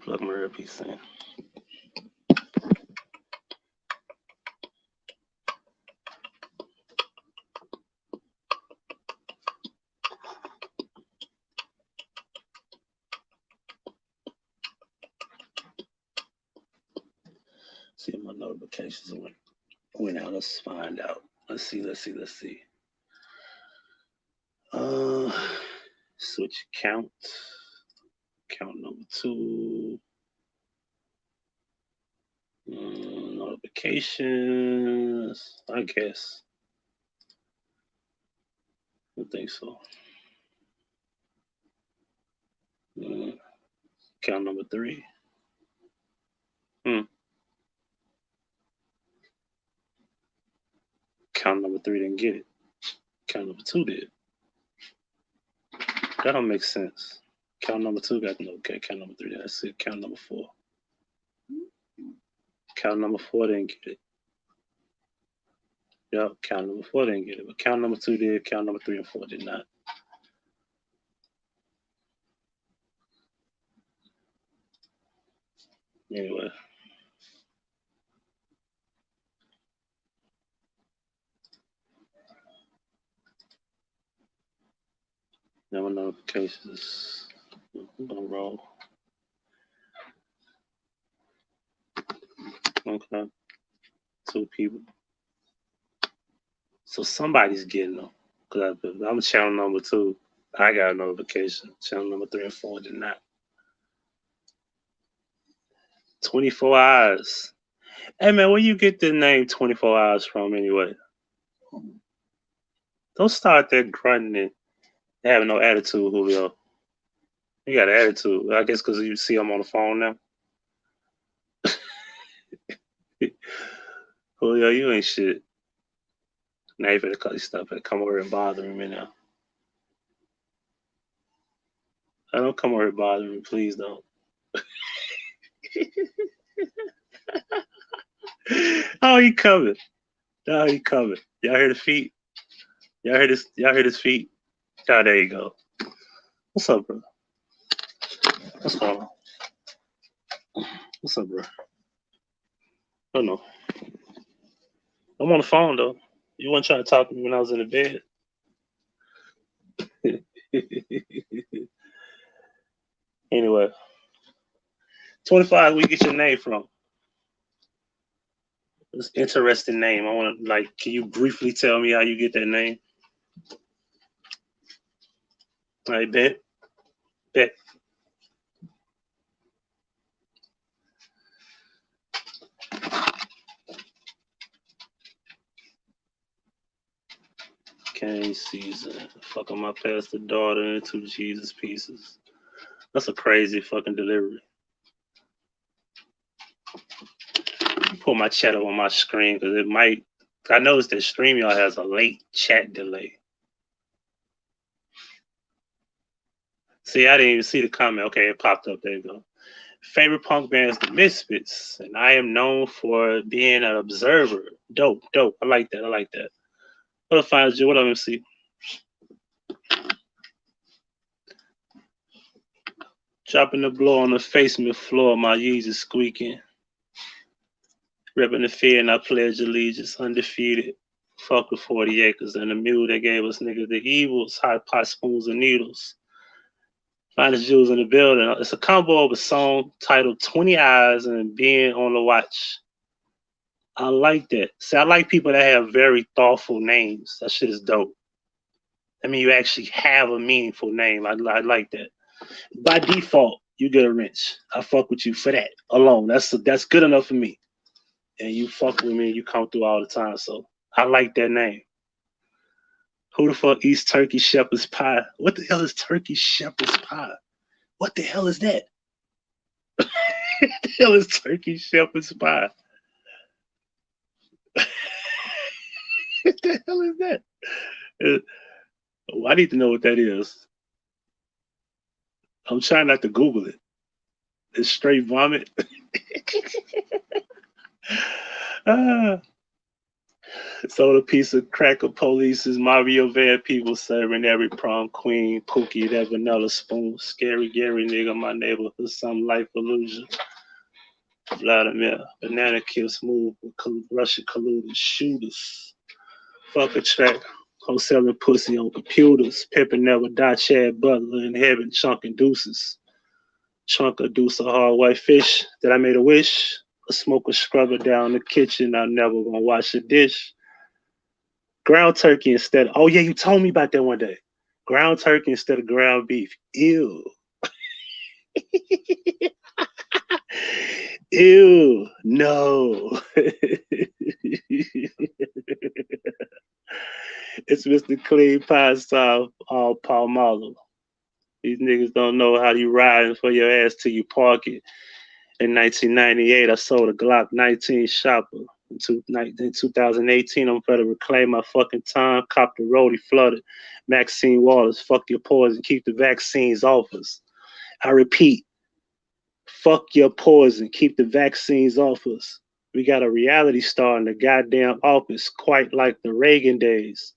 plug my earpiece in. See if my notifications went out. Let's find out. Let's see. Switch count. Count number 2. Notifications. I guess. I think so. Count number 3. Count number 3 didn't get it. Count number 2 did. That don't make sense. Count number 2 got no. Okay, count number 3. That's it. Count number 4. Count number 4 didn't get it. Yep, count number 4 didn't get it. But count number 2 did. Count number 3 and 4 did not. Anyway. Now my notifications. I'm gonna roll. Okay. 2 people. So somebody's getting them. Because I'm channel number 2. I got a notification. Channel number 3 and 4 did not. 24 hours. Hey man, where you get the name 24 hours from anyway? Don't start that grunting and having no attitude, Julio. You got an attitude. I guess because you see I'm on the phone now. Julio, you ain't shit. Now you better cut your stuff and come over and bother me now. I don't come over and bother me, please don't. Oh, he coming. Oh, he coming. Y'all hear the feet? Y'all hear this? Y'all hear his feet? Oh, there you go. What's up, bro? What's going on? What's up, bro? Oh no. I'm on the phone though. You weren't trying to talk to me when I was in the bed. Anyway, 25. Where you get your name from? It's an interesting name. I want to can you briefly tell me how you get that name? All right, bet. Cane season. Fucking my pastor daughter into Jesus pieces. That's a crazy fucking delivery. Put my chat up on my screen because it might. I noticed that StreamYard has a late chat delay. See, I didn't even see the comment. Okay, it popped up. There you go. Favorite punk band is the Misfits, and I am known for being an observer. Dope. I like that. What if I do? What I'm see? Dropping the blow on the basement floor, my Yeezys squeaking. Ripping the fear, and I pledge allegiance, undefeated. Fuck with 40 acres and the mule they gave us, niggas, the evils, hot pot spoons and needles. Finest jewels in the building. It's a combo of a song titled 20 Eyes and Being on the Watch. I like that. See, I like people that have very thoughtful names. That shit is dope. I mean, you actually have a meaningful name. I like that. By default, you get a wrench. I fuck with you for that alone. That's good enough for me. And you fuck with me, you come through all the time. So I like that name. Who the fuck eats turkey shepherd's pie? What the hell is turkey shepherd's pie? What the hell is that? What the hell is turkey shepherd's pie? What the hell is that? I need to know what that is. I'm trying not to Google it. It's straight vomit. Sold a piece of cracker police's Mario Van people serving every prom queen, Pookie that vanilla spoon, scary Gary nigga, my neighborhood, some life illusion. Vladimir, banana kill smooth with Russian colluded shooters. Fuck a track. Wholesaling pussy on computers. Pimpin' never die, Chad Butler in heaven, chunking deuces. Chunk a deuce of hard white fish that I made a wish. A smoker scrubber down the kitchen. I'm never gonna wash a dish. Ground turkey instead. Oh yeah, you told me about that one day. Ground turkey instead of ground beef. Ew. Ew. No. It's Mr. Clean Pie Style, all Palmalo. These niggas don't know how you riding for your ass till you park it. In 1998, I sold a Glock 19 shopper. In 2018, I'm gonna reclaim my fucking time. Cop the roadie flooded. Maxine Waters, fuck your poison. Keep the vaccines off us. I repeat, fuck your poison. Keep the vaccines off us. We got a reality star in the goddamn office, quite like the Reagan days.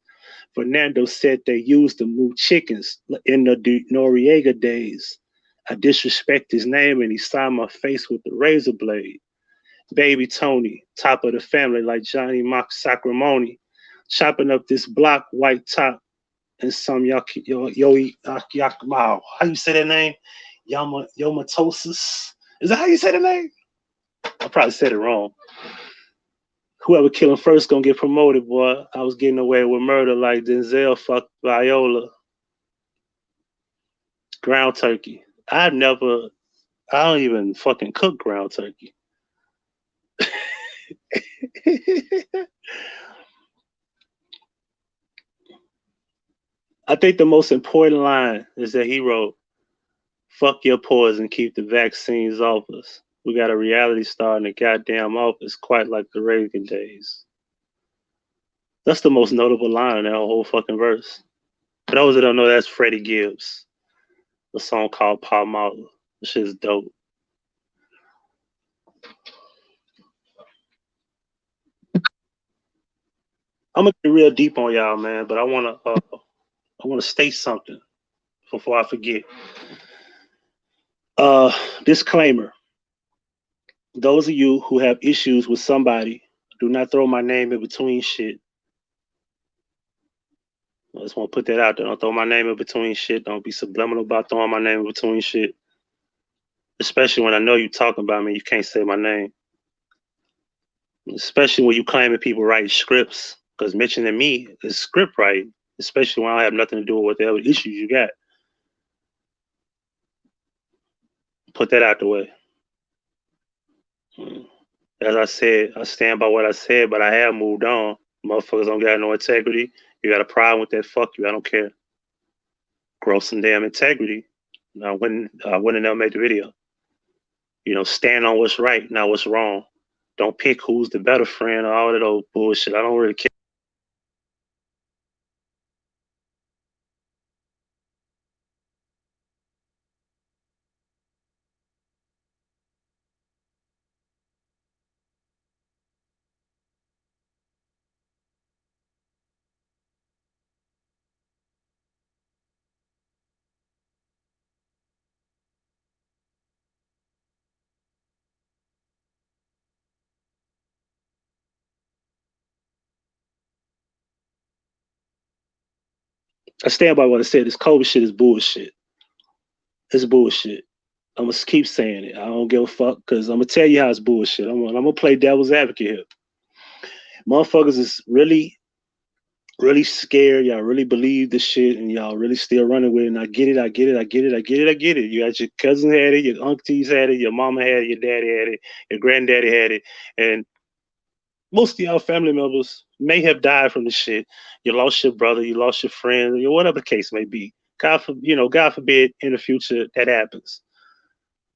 Fernando said they used to move chickens in the Noriega days. I disrespect his name and he signed my face with the razor blade. Baby Tony, top of the family like Johnny Mock Sacramone, chopping up this block, white top, and some Yakmao. How you say that name? Yomatosis. Is that how you say the name? I probably said it wrong. Whoever kill him first gonna get promoted, boy. I was getting away with murder like Denzel fucked Viola. Ground turkey. I don't even fucking cook ground turkey. I think the most important line is that he wrote, fuck your poison, keep the vaccines off us. We got a reality star in the goddamn office, quite like the Reagan days. That's the most notable line in that whole fucking verse. For those that don't know, that's Freddie Gibbs. A song called Palmalo. This shit's dope. I'm gonna get real deep on y'all, man, but I wanna state something before I forget. Disclaimer. Those of you who have issues with somebody, do not throw my name in between shit. I just want to put that out there. Don't throw my name in between shit. Don't be subliminal about throwing my name in between shit. Especially when I know you talking about me, you can't say my name. Especially when you claiming people write scripts, because mentioning me is script writing. Especially when I have nothing to do with whatever issues you got. Put that out the way. As I said, I stand by what I said, but I have moved on. Motherfuckers don't got no integrity. You got a problem with that? Fuck you. I don't care. Grow some damn integrity. I wouldn't have made the video. You know, stand on what's right, not what's wrong. Don't pick who's the better friend or all that old bullshit. I don't really care. I stand by what I said. This COVID shit is bullshit. It's bullshit. I'm gonna keep saying it. I don't give a fuck because I'm gonna tell you how it's bullshit. I'm gonna play devil's advocate here. Motherfuckers is really, really scared. Y'all really believe this shit, and y'all really still running with it. And I get it. I get it. I get it. I get it. I get it. You got your cousin had it, your aunties had it, your mama had it, your daddy had it, your granddaddy had it, and most of y'all family members may have died from the shit. You lost your brother, you lost your friend, or whatever the case may be. God forbid in the future that happens.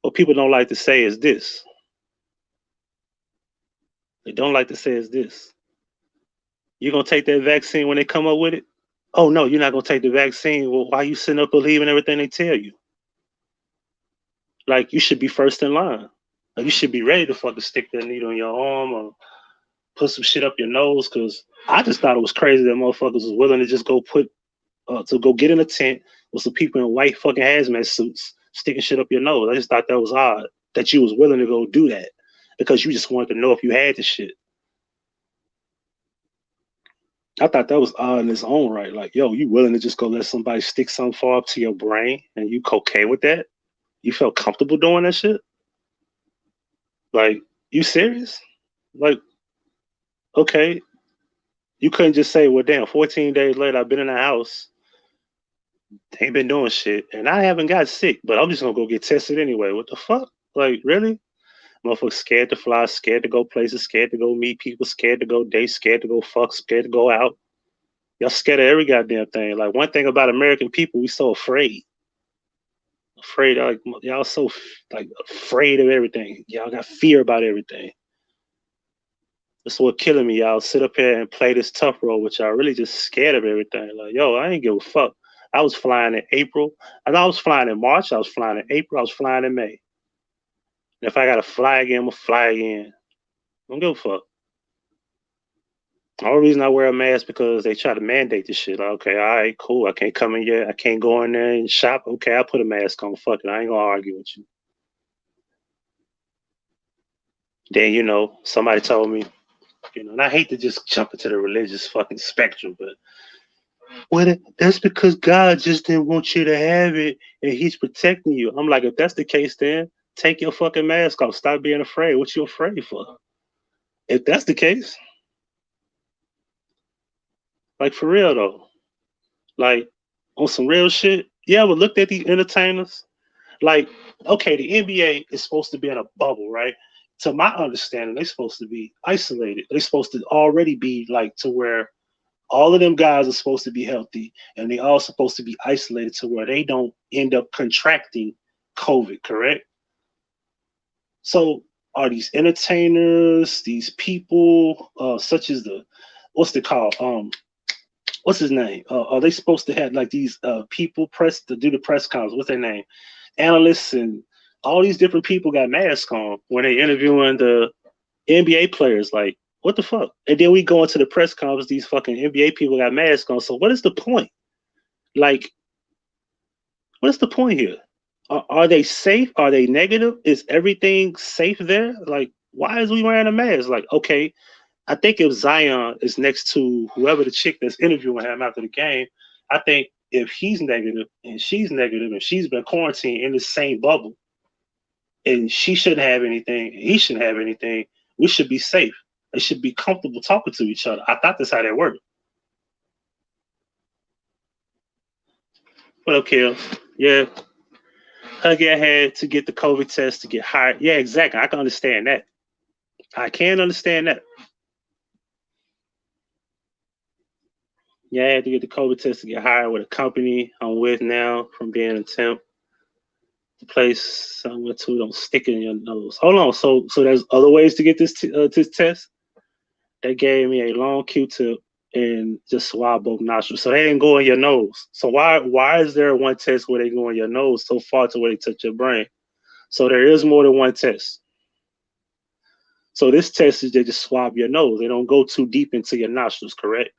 What people don't like to say is this. They don't like to say is this. You're gonna take that vaccine when they come up with it? Oh no, you're not gonna take the vaccine. Well, why you sitting up believing everything they tell you? Like you should be first in line. Like, you should be ready to fucking stick that needle in your arm or put some shit up your nose? Because I just thought it was crazy that motherfuckers was willing to just go get in a tent with some people in white fucking hazmat suits sticking shit up your nose. I just thought that was odd that you was willing to go do that because you just wanted to know if you had the shit. I thought that was odd in its own right. Like, yo, you willing to just go let somebody stick something far up to your brain and you okay with that? You felt comfortable doing that shit? Like, you serious? Like, okay. You couldn't just say, well, damn, 14 days later, I've been in the house, ain't been doing shit, and I haven't got sick, but I'm just gonna go get tested anyway. What the fuck? Like, really? Motherfuckers scared to fly, scared to go places, scared to go meet people, scared to go date, scared to go fuck, scared to go out. Y'all scared of every goddamn thing. Like, one thing about American people, we so afraid. Afraid, like, y'all so, like, afraid of everything. Y'all got fear about everything. That's what killing me. Y'all sit up here and play this tough role, which y'all really just scared of everything. Like, yo, I ain't give a fuck. I was flying in April, and I was flying in March. I was flying in April. I was flying in May. And if I gotta fly again, I'm gonna fly again. I don't give a fuck. The only reason I wear a mask because they try to mandate this shit. Like, okay, all right, cool. I can't come in yet. I can't go in there and shop. Okay, I'll put a mask on. Fuck it. I ain't gonna argue with you. Then, somebody told me, and I hate to just jump into the religious fucking spectrum, but that's because God just didn't want you to have it and he's protecting you. I'm like, if that's the case, then take your fucking mask off. Stop being afraid. What you afraid for? If that's the case, like for real though, like on some real shit, you ever looked at these entertainers? Like, okay, the NBA is supposed to be in a bubble, right? To my understanding, they're supposed to be isolated. They're supposed to already be like to where all of them guys are supposed to be healthy and they all supposed to be isolated to where they don't end up contracting COVID, correct? So are these entertainers, these people, such as what's it called? What's his name? Are they supposed to have like these people press to do the press conference? What's their name? Analysts and all these different people got masks on when they interviewing the NBA players. Like, what the fuck? And then we go into the press conference, these fucking NBA people got masks on. So what is the point? Like, what is the point here? Are they safe? Are they negative? Is everything safe there? Like, why is we wearing a mask? Like, okay, I think if Zion is next to whoever the chick that's interviewing him after the game, I think if he's negative and she's been quarantined in the same bubble and she shouldn't have anything, and he shouldn't have anything, we should be safe. They should be comfortable talking to each other. I thought that's how that worked. What up, Kill? Yeah. Huggie had to get the COVID test to get hired. Yeah, exactly. I can understand that. I can understand that. Yeah, I had to get the COVID test to get hired with a company I'm with now from being a temp. The place I went to don't stick it in your nose. Hold on. So there's other ways to get this test? They gave me a long Q-tip and just swab both nostrils. So they didn't go in your nose. So why is there one test where they go in your nose so far to where they touch your brain? So there is more than one test. So this test is they just swab your nose. They don't go too deep into your nostrils, correct?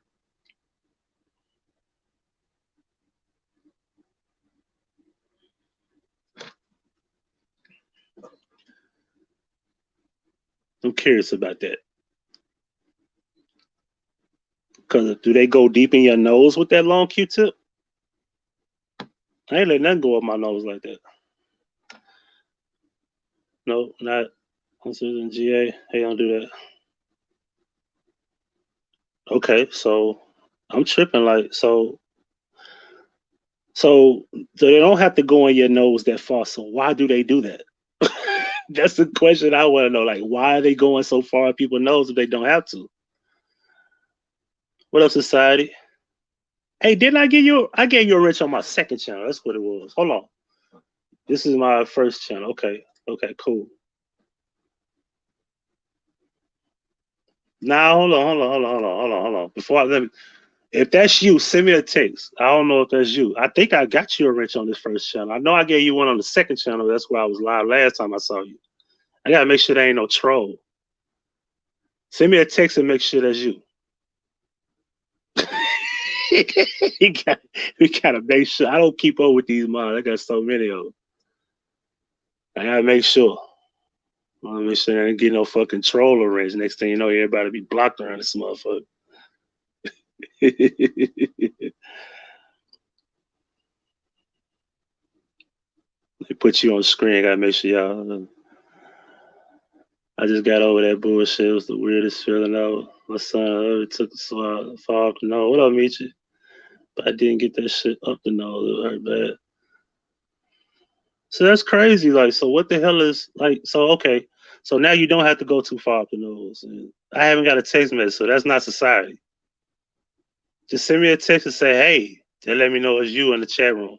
I'm curious about that. Because do they go deep in your nose with that long Q-tip? I ain't letting nothing go up my nose like that. No, not considered GA. They don't do that. Okay, so I'm tripping. Like, so they don't have to go in your nose that far. So why do they do that? That's the question I want to know. Like, why are they going so far in people's nose if they don't have to? What up, society? Hey, didn't I give you? I gave you a wrench on my second channel. That's what it was. Hold on. This is my first channel. Okay, cool. Now, hold on. If that's you, send me a text. I don't know if that's you. I think I got you a wrench on this first channel. I know I gave you one on the second channel. That's where I was live last time I saw you. I gotta make sure there ain't no troll. Send me a text and make sure that's you. We gotta make sure. I don't keep up with these mods. I got so many of them. I gotta make sure. I wanna make sure I didn't get no fucking troll arrange. Next thing you know, everybody be blocked around this motherfucker. They put you on screen. I gotta make sure y'all. I just got over that bullshit. It was the weirdest feeling ever. My son took so far up the nose. What up, Michi? But I didn't get that shit up the nose. It hurt bad. So that's crazy. Like, so what the hell is like? So okay, so now you don't have to go too far up the nose. And I haven't got a text message, so that's not society. Just send me a text and say, "Hey," and let me know it's you in the chat room.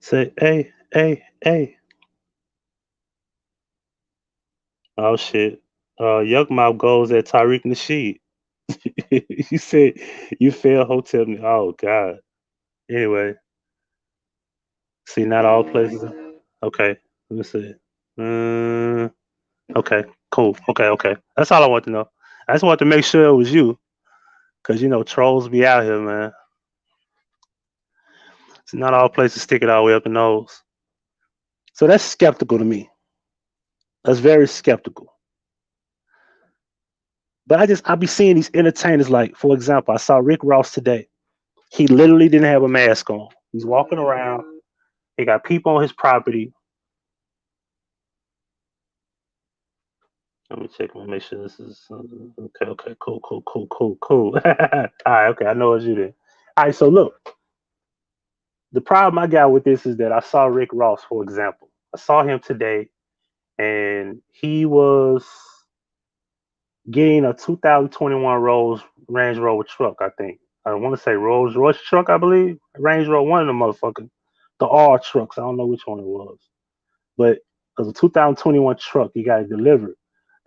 Say, "Hey, hey, hey." Oh shit. Yuck Mouth goes at Tariq Nasheed. You said you failed hotel. Oh god. Anyway, see, not all places. Okay, let me see. Mm, okay, cool. Okay. That's all I want to know. I just want to make sure it was you, cause you know trolls be out here, man. It's not all places stick it all the way up the nose. So that's skeptical to me. That's very skeptical. But I be seeing these entertainers like, for example, I saw Rick Ross today. He literally didn't have a mask on. He's walking around. He got people on his property. Let me check and make sure this is okay. Cool. All right, okay. I know it's you then. All right, so look, the problem I got with this is that I saw Rick Ross, for example. I saw him today, and he was getting a 2021 Rolls Range Rover truck. I think I want to say Rolls Royce truck. I believe Range Rover, one of the motherfuckers, the R trucks. I don't know which one it was, but it was a 2021 truck. He got it delivered.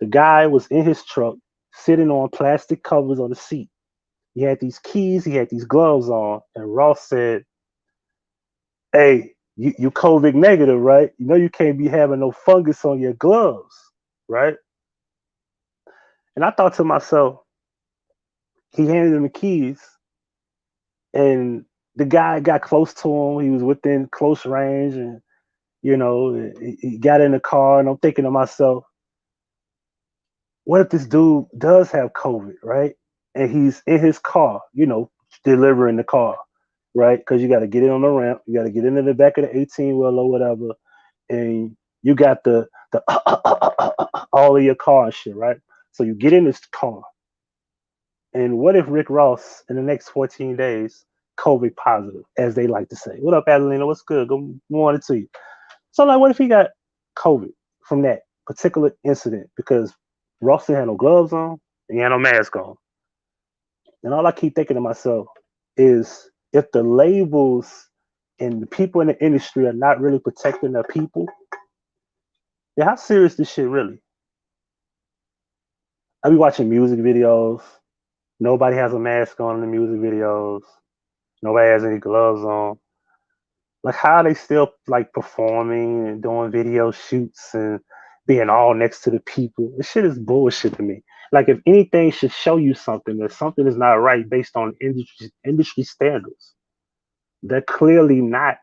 The guy was in his truck, sitting on plastic covers on the seat. He had these keys, he had these gloves on, and Ross said, "Hey, you COVID negative, right? You know you can't be having no fungus on your gloves, right?" And I thought to myself, he handed him the keys, and the guy got close to him. He was within close range, and he got in the car, and I'm thinking to myself, what if this dude does have COVID, right? And he's in his car, delivering the car, right? Because you got to get in on the ramp, you got to get into the back of the 18 wheel or whatever, and you got the all of your car and shit, right? So you get in this car, and what if Rick Ross in the next 14 days, COVID positive, as they like to say? What up, Adelina? What's good? Good morning to you. So, like, what if he got COVID from that particular incident? Because Ross didn't have no gloves on and he had no mask on. And all I keep thinking to myself is if the labels and the people in the industry are not really protecting their people, then how serious this shit really? I be watching music videos. Nobody has a mask on in the music videos. Nobody has any gloves on. Like, how are they still like performing and doing video shoots and being all next to the people? This shit is bullshit to me. Like, if anything should show you something, that something is not right based on industry standards. They're clearly not.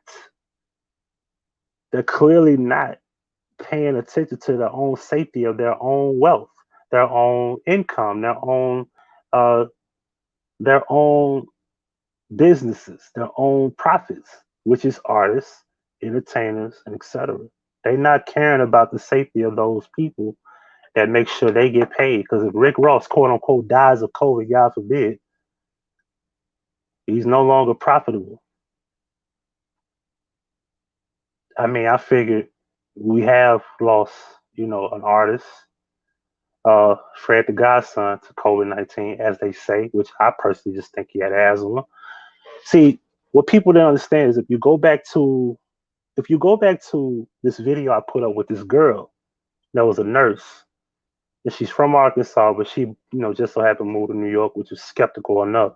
They're clearly not paying attention to their own safety of their own wealth, their own income, uh, their own businesses, their own profits, which is artists, entertainers, and etc. They're not caring about the safety of those people that make sure they get paid. Because if Rick Ross, quote unquote, dies of COVID, God forbid, he's no longer profitable. I mean, I figured we have lost, an artist, Fred the Godson, to COVID-19, as they say, which I personally just think he had asthma. See, what people don't understand is if you go back to this video I put up with this girl that was a nurse, and she's from Arkansas, but she, just so happened to move to New York, which is skeptical enough.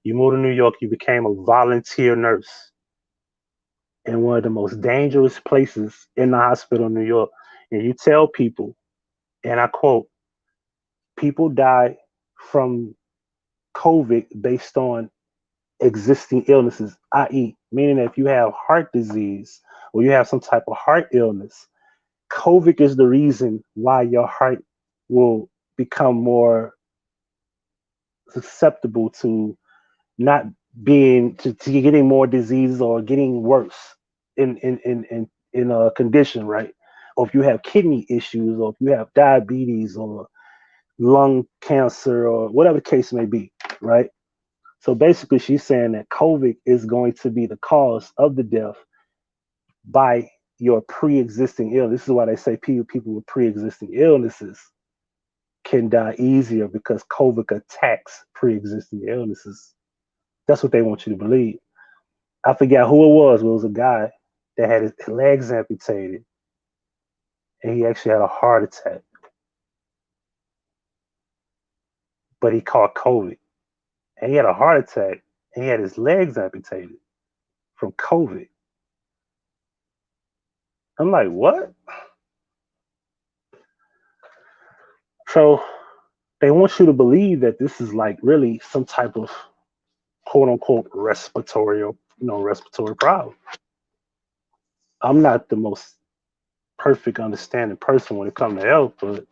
You moved to New York, you became a volunteer nurse in one of the most dangerous places in the hospital in New York. And you tell people, and I quote, people die from COVID based on existing illnesses, i.e., meaning that if you have heart disease or you have some type of heart illness, COVID is the reason why your heart will become more susceptible to not to getting more diseases or getting worse in a condition, right? Or if you have kidney issues, or if you have diabetes or lung cancer or whatever the case may be, right? So basically, she's saying that COVID is going to be the cause of the death by your pre-existing illness. This is why they say people with pre-existing illnesses can die easier because COVID attacks pre-existing illnesses. That's what they want you to believe. I forgot who it was, but it was a guy that had his legs amputated and he actually had a heart attack, but he caught COVID. And he had a heart attack and he had his legs amputated from COVID. I'm like, what? So they want you to believe that this is like really some type of quote unquote respiratory problem. I'm not the most perfect understanding person when it comes to health, but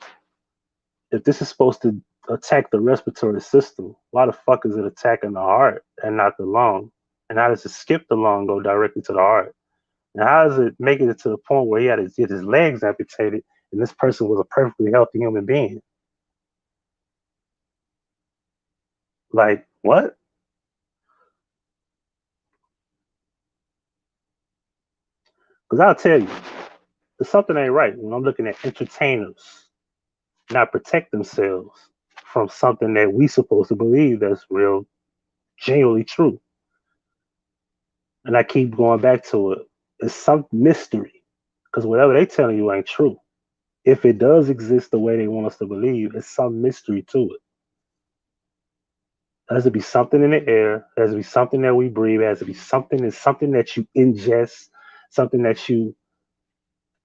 if this is supposed to attack the respiratory system, why the fuck is it attacking the heart and not the lung? And how does it skip the lung, go directly to the heart? And how does it make it to the point where he had to get his legs amputated and this person was a perfectly healthy human being? Like, what? Because I'll tell you, there's something ain't right when I'm looking at entertainers not protect themselves from something that we supposed to believe that's real, genuinely true. And I keep going back to it. It's some mystery. Because whatever they telling you ain't true. If it does exist the way they want us to believe, it's some mystery to it. There has to be something in the air. There has to be something that we breathe. There has to be something. It's something that you ingest, something that you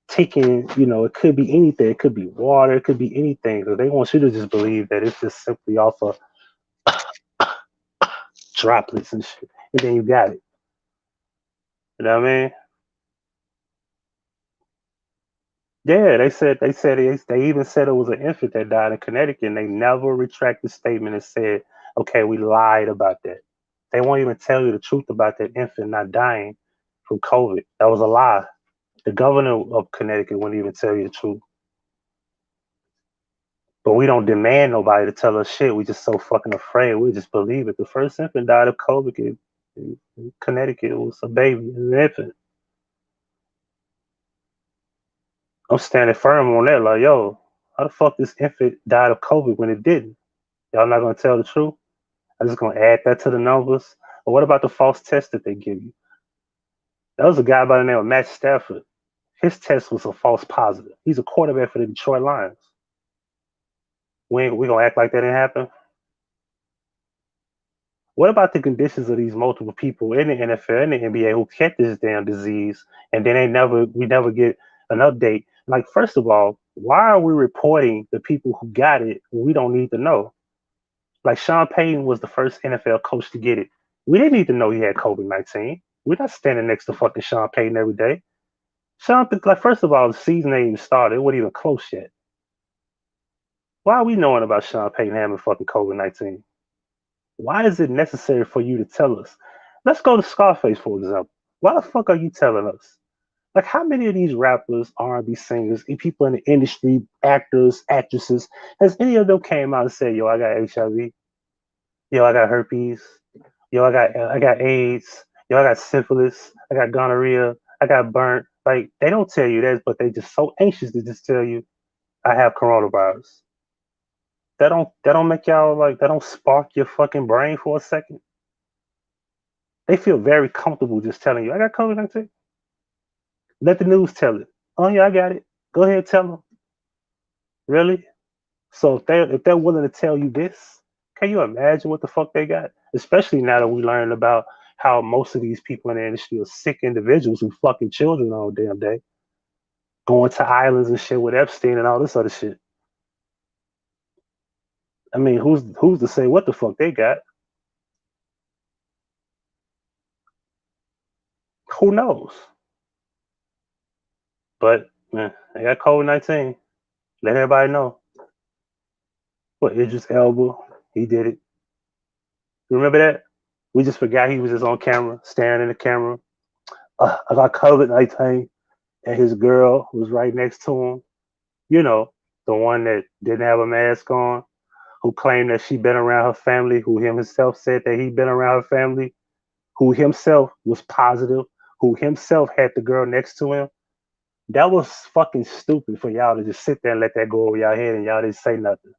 take in. It could be anything. It could be water. It could be anything. So they want you to just believe that it's just simply off of droplets and shit. And then you got it. You know what I mean? Yeah, they even said it was an infant that died in Connecticut, and they never retracted the statement and said, "Okay, we lied about that." They won't even tell you the truth about that infant not dying from COVID. That was a lie. The governor of Connecticut wouldn't even tell you the truth. But we don't demand nobody to tell us shit. We just so fucking afraid. We just believe it. The first infant died of COVID in Connecticut. It was a baby, an infant. I'm standing firm on that. Like, yo, how the fuck this infant died of COVID when it didn't? Y'all not gonna tell the truth? I'm just gonna add that to the numbers. But what about the false test that they give you? That was a guy by the name of Matt Stafford. His test was a false positive. He's a quarterback for the Detroit Lions. We gonna act like that didn't happen? What about the conditions of these multiple people in the NFL and the NBA who get this damn disease and then we never get an update? Like, first of all, why are we reporting the people who got it when we don't need to know? Like Sean Payton was the first NFL coach to get it. We didn't need to know he had COVID-19. We're not standing next to fucking Sean Payton every day. Like, first of all, the season ain't even started. It wasn't even close yet. Why are we knowing about Sean Payton having fucking COVID-19? Why is it necessary for you to tell us? Let's go to Scarface, for example. Why the fuck are you telling us? Like, how many of these rappers, R&B singers, people in the industry, actors, actresses, has any of them came out and said, "Yo, I got HIV. Yo, I got herpes. Yo, I got AIDS. Yo, I got syphilis. I got gonorrhea. I got burnt." Like, they don't tell you that, but they just so anxious to just tell you, "I have coronavirus." That don't make y'all, like, that don't spark your fucking brain for a second. They feel very comfortable just telling you, "I got COVID-19." Let the news tell it. "Oh yeah, I got it." Go ahead, tell them. Really? So if they're willing to tell you this, Can you imagine what the fuck they got? Especially now that we learned about how most of these people in the industry are sick individuals who fucking children all damn day, going to islands and shit with Epstein and all this other shit. I mean, who's to say what the fuck they got? Who knows? But man, they got COVID-19. Let everybody know. What, Idris Elba? He did it. You remember that? We just forgot he was just on camera, staring in the camera. I got COVID-19, and his girl was right next to him. You know, the one that didn't have a mask on, who claimed that she'd been around her family, who himself said that he'd been around her family, who himself was positive, who himself had the girl next to him. That was fucking stupid for y'all to just sit there and let that go over y'all head and y'all didn't say nothing.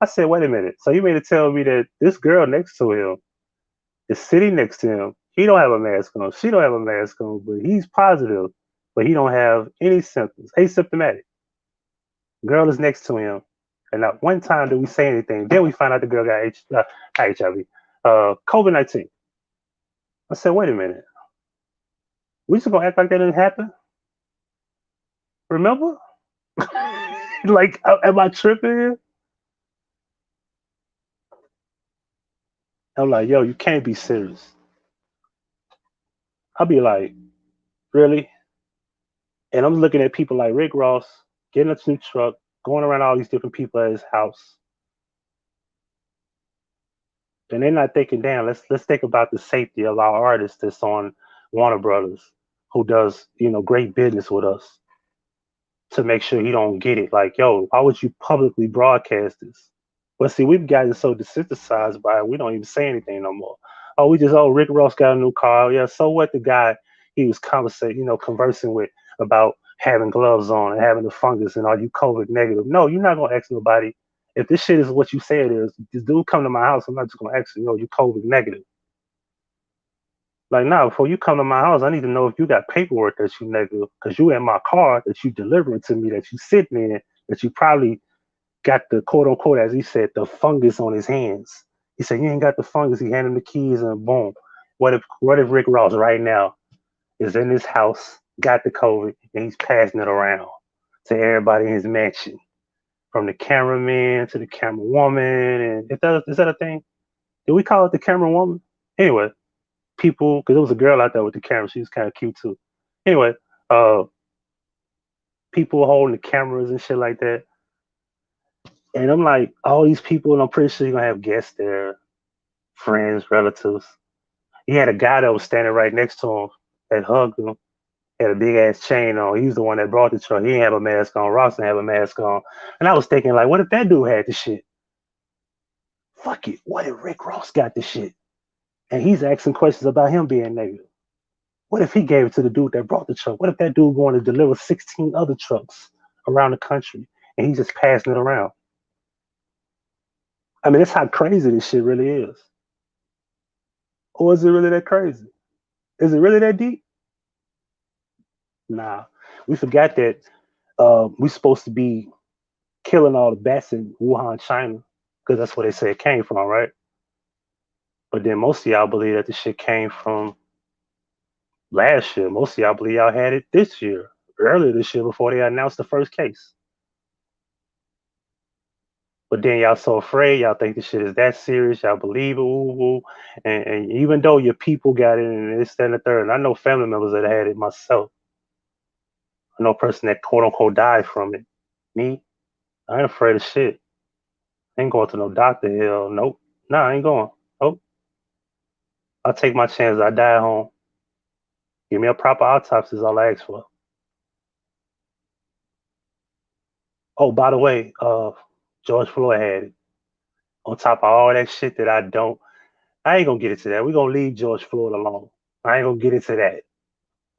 I said, wait a minute. So you mean to tell me that this girl next to him is sitting next to him? He don't have a mask on. She don't have a mask on, but he's positive, but he don't have any symptoms. Asymptomatic. Girl is next to him, and not one time did we say anything. Then we find out the girl got HIV, COVID-19. I said, wait a minute. We just gonna act like that didn't happen? Remember? Like, am I tripping here? I'm like, yo, you can't be serious. I'll be like, really? And I'm looking at people like Rick Ross getting a new truck, going around all these different people at his house. And they're not thinking, damn, let's think about the safety of our artist that's on Warner Brothers, who does, great business with us, to make sure he don't get it. Like, yo, why would you publicly broadcast this? But see, we've gotten so desensitized by it, we don't even say anything no more. Oh, Rick Ross got a new car. Yeah, so what? The guy he was conversing with about having gloves on and having the fungus, and are you COVID negative? No, you're not gonna ask nobody. If this shit is what you say it is, this dude come to my house, I'm not just gonna ask you, you COVID negative. Like, now, before you come to my house, I need to know if you got paperwork that you negative, because you in my car that you delivering to me, that you sitting in, that you probably got the quote unquote, as he said, the fungus on his hands. He said, you ain't got the fungus. He handed him the keys and boom. What if Rick Ross right now is in his house, got the COVID, and he's passing it around to everybody in his mansion, from the cameraman to the camera woman? And is that a thing? Did we call it the camera woman? Anyway, people, because there was a girl out there with the camera. She was kind of cute too. Anyway, uh, people holding the cameras and shit like that. And I'm like, all these people, and I'm pretty sure you're gonna have guests there, friends, relatives. He had a guy that was standing right next to him that hugged him, had a big ass chain on. He was the one that brought the truck. He didn't have a mask on. Ross didn't have a mask on. And I was thinking, like, what if that dude had the shit? Fuck it. What if Rick Ross got the shit? And he's asking questions about him being negative. What if he gave it to the dude that brought the truck? What if that dude going to deliver 16 other trucks around the country and he's just passing it around? I mean, that's how crazy this shit really is. Or is it really that crazy? Is it really that deep? Nah. We forgot that we're supposed to be killing all the bats in Wuhan, China, because that's where they say it came from, right? But then most of y'all believe that the shit came from last year. Most of y'all believe y'all had it this year, earlier this year, before they announced the first case. But then y'all so afraid, y'all think the shit is that serious, y'all believe it, and even though your people got it and this, that, and the third, and I know family members that had it myself. I know a person that quote unquote died from it. Me, I ain't afraid of shit. I ain't going to no doctor. Hell, nope. Nah, I ain't going. Nope. I'll take my chance. I die at home. Give me a proper autopsy is all I ask for. Oh, by the way, George Floyd had it. On top of all that shit that I ain't gonna get into that. We're gonna leave George Floyd alone. I ain't gonna get into that.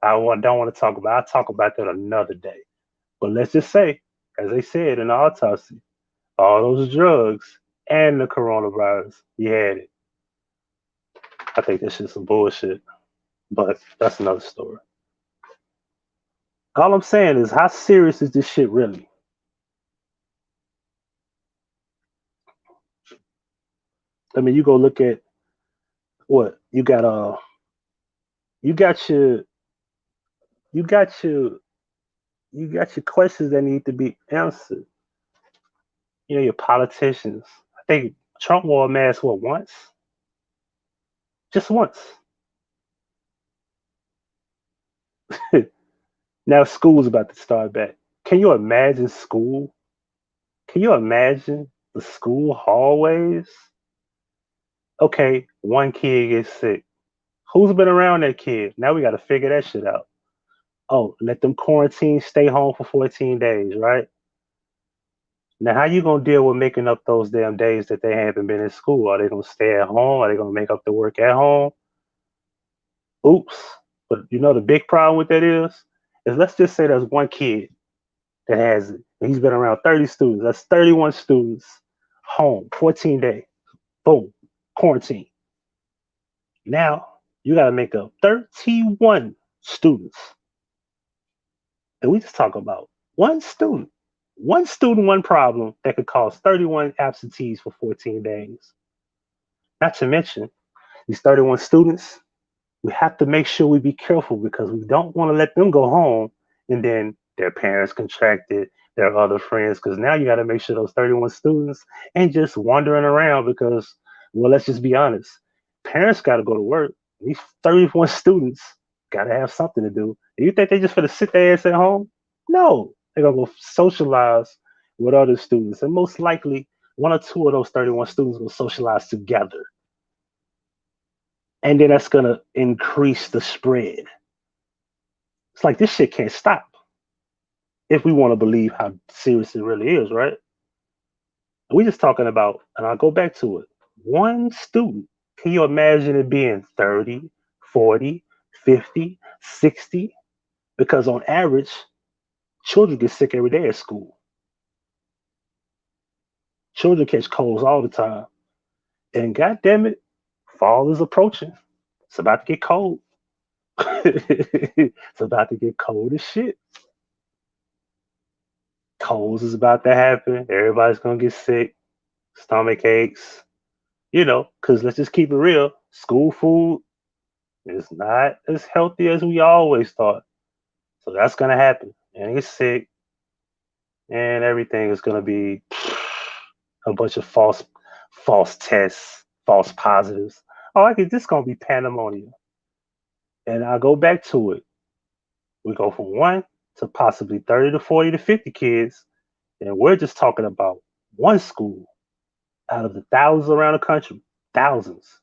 Don't want to talk about. I'll talk about that another day. But let's just say, as they said in the autopsy, all those drugs and the coronavirus, he had it. I think this shit's some bullshit. But that's another story. All I'm saying is, how serious is this shit really? I mean, you go look at what you got. You got your you got your you got your questions that need to be answered. You know, your politicians. I think Trump wore a mask what once, just once. Now school's about to start back. Can you imagine school? Can you imagine the school hallways? Okay, one kid gets sick. Who's been around that kid? Now we got to figure that shit out. Oh, let them quarantine, stay home for 14 days, right? Now, how you gonna deal with making up those damn days that they haven't been in school? Are they gonna stay at home? Are they gonna make up the work at home? Oops. But you know the big problem with that is let's just say there's one kid that has it. And he's been around 30 students. That's 31 students home, 14 days. Boom, quarantine. Now you got to make up 31 students. And we just talk about one student. One student, one problem that could cause 31 absentees for 14 days. Not to mention, these 31 students, we have to make sure we be careful because we don't want to let them go home and then their parents contracted, their other friends, because now you got to make sure those 31 students ain't just wandering around because, well, let's just be honest. Parents got to go to work. These 31 students got to have something to do. Do you think they just going to sit their ass at home? No, they're going to go socialize with other students. And most likely, one or two of those 31 students will socialize together. And then that's going to increase the spread. It's like this shit can't stop if we want to believe how serious it really is, right? We just talking about, and I'll go back to it. One student, can you imagine it being 30, 40, 50, 60? Because on average, children get sick every day at school. Children catch colds all the time. And god damn it, fall is approaching. It's about to get cold. It's about to get cold as shit. Colds is about to happen. Everybody's gonna get sick, stomach aches, because let's just keep it real. School food is not as healthy as we always thought. So that's gonna happen. And get sick, and everything is gonna be a bunch of false tests, false positives. Oh, this gonna be pandemonium. And I go back to it. We go from one to possibly 30 to 40 to 50 kids, and we're just talking about one school out of the thousands around the country. Thousands.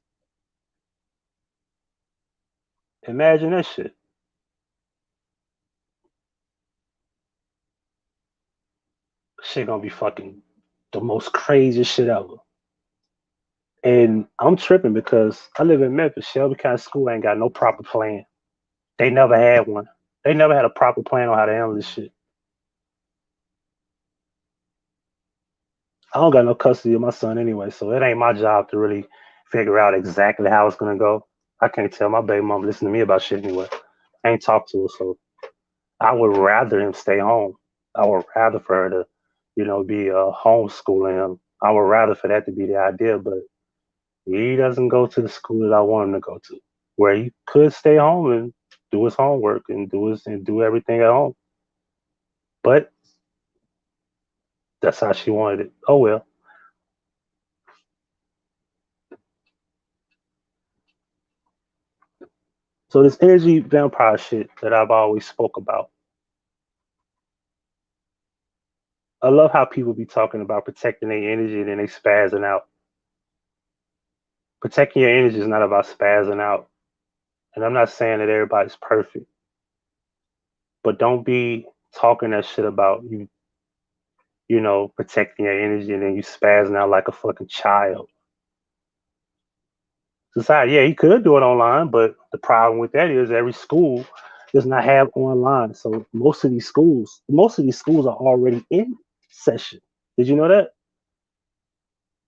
Imagine that shit. Shit gonna be fucking the most craziest shit ever. And I'm tripping because I live in Memphis. Shelby County School ain't got no proper plan. They never had one. They never had a proper plan on how to handle this shit. I don't got no custody of my son anyway, so it ain't my job to really figure out exactly how it's gonna go. I can't tell my baby mom listen to me about shit anyway. I ain't talk to her, so I would rather him stay home. I would rather for her to, be homeschooling him. I would rather for that to be the idea, but he doesn't go to the school that I want him to go to, where he could stay home and do his homework and do everything at home. But that's how she wanted it. Oh well. So this energy vampire shit that I've always spoke about. I love how people be talking about protecting their energy and then they spazzing out. Protecting your energy is not about spazzing out. And I'm not saying that everybody's perfect, but don't be talking that shit about protecting your energy and then you spazzing out like a fucking child. Society, yeah, he could do it online, but the problem with that is every school does not have online. So most of these schools are already in session. Did you know that?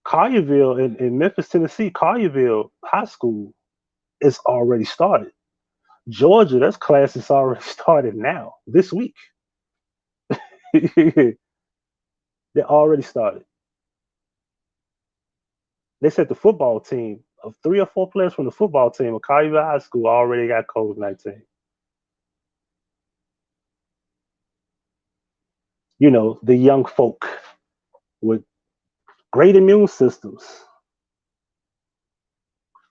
Collierville in Memphis, Tennessee, Collierville High School is already started. Georgia, that's classes already started now, this week. They already started. They said the football team of 3 or 4 players from the football team of Collierville High School already got COVID-19. You know, the young folk with great immune systems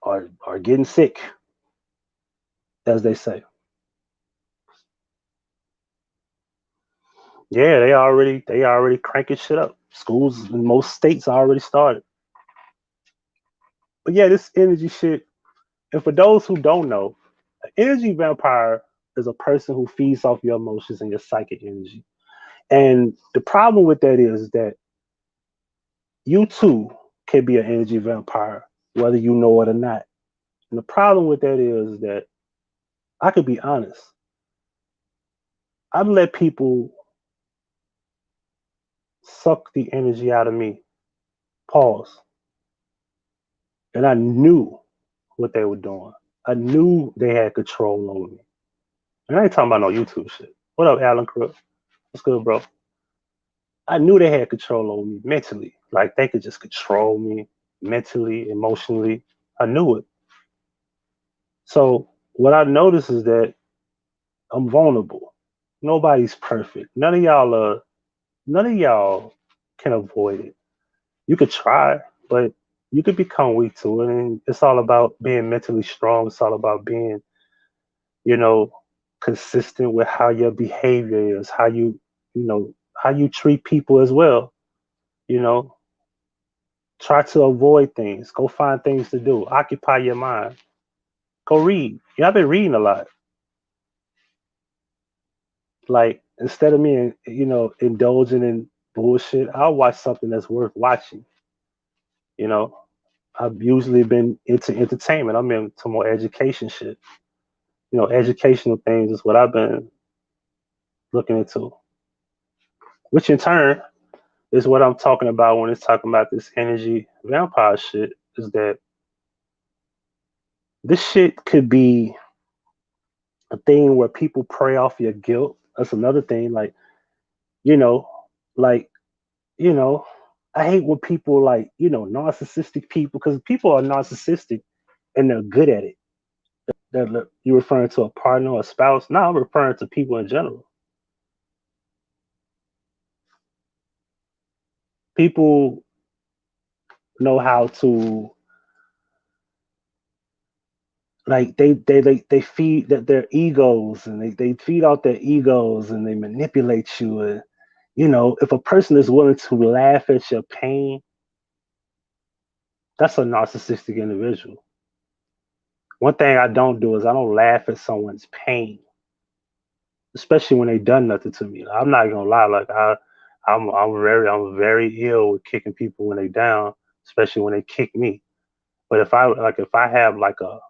are getting sick, as they say. Yeah, they already cranking shit up. Schools in most states already started. But yeah, this energy shit. And for those who don't know, an energy vampire is a person who feeds off your emotions and your psychic energy. And the problem with that is that you too can be an energy vampire, whether you know it or not. And the problem with that is that I could be honest. I've let people suck the energy out of me. Pause. And I knew what they were doing. I knew they had control over me. And I ain't talking about no YouTube shit. What up, Alan Crook? What's good, bro? I knew they had control over me mentally. Like they could just control me mentally, emotionally. I knew it. So what I noticed is that I'm vulnerable. Nobody's perfect. None of y'all can avoid it. You could try, but you could become weak to it. And it's all about being mentally strong. It's all about being, you know, consistent with how your behavior is, how you treat people as well. You know, try to avoid things. Go find things to do. Occupy your mind. Go read. Yeah, I've been reading a lot. Like instead of me, indulging in bullshit, I'll watch something that's worth watching. You know, I've usually been into entertainment. I'm into more education shit. Educational things is what I've been looking into, which in turn is what I'm talking about when it's talking about this energy vampire shit. Is that this shit could be a thing where people prey off your guilt. That's another thing. You know, like, you know, I hate when people narcissistic people, because people are narcissistic and they're good at it. You referring to a partner or a spouse? No, I'm referring to people in general. People know how to, like, they feed their egos, and they feed out their egos, and they manipulate you. And if a person is willing to laugh at your pain, that's a narcissistic individual. One thing I don't do is I don't laugh at someone's pain, especially when they done nothing to me. I'm not gonna lie, like I'm very ill with kicking people when they down, especially when they kick me. But if I have like a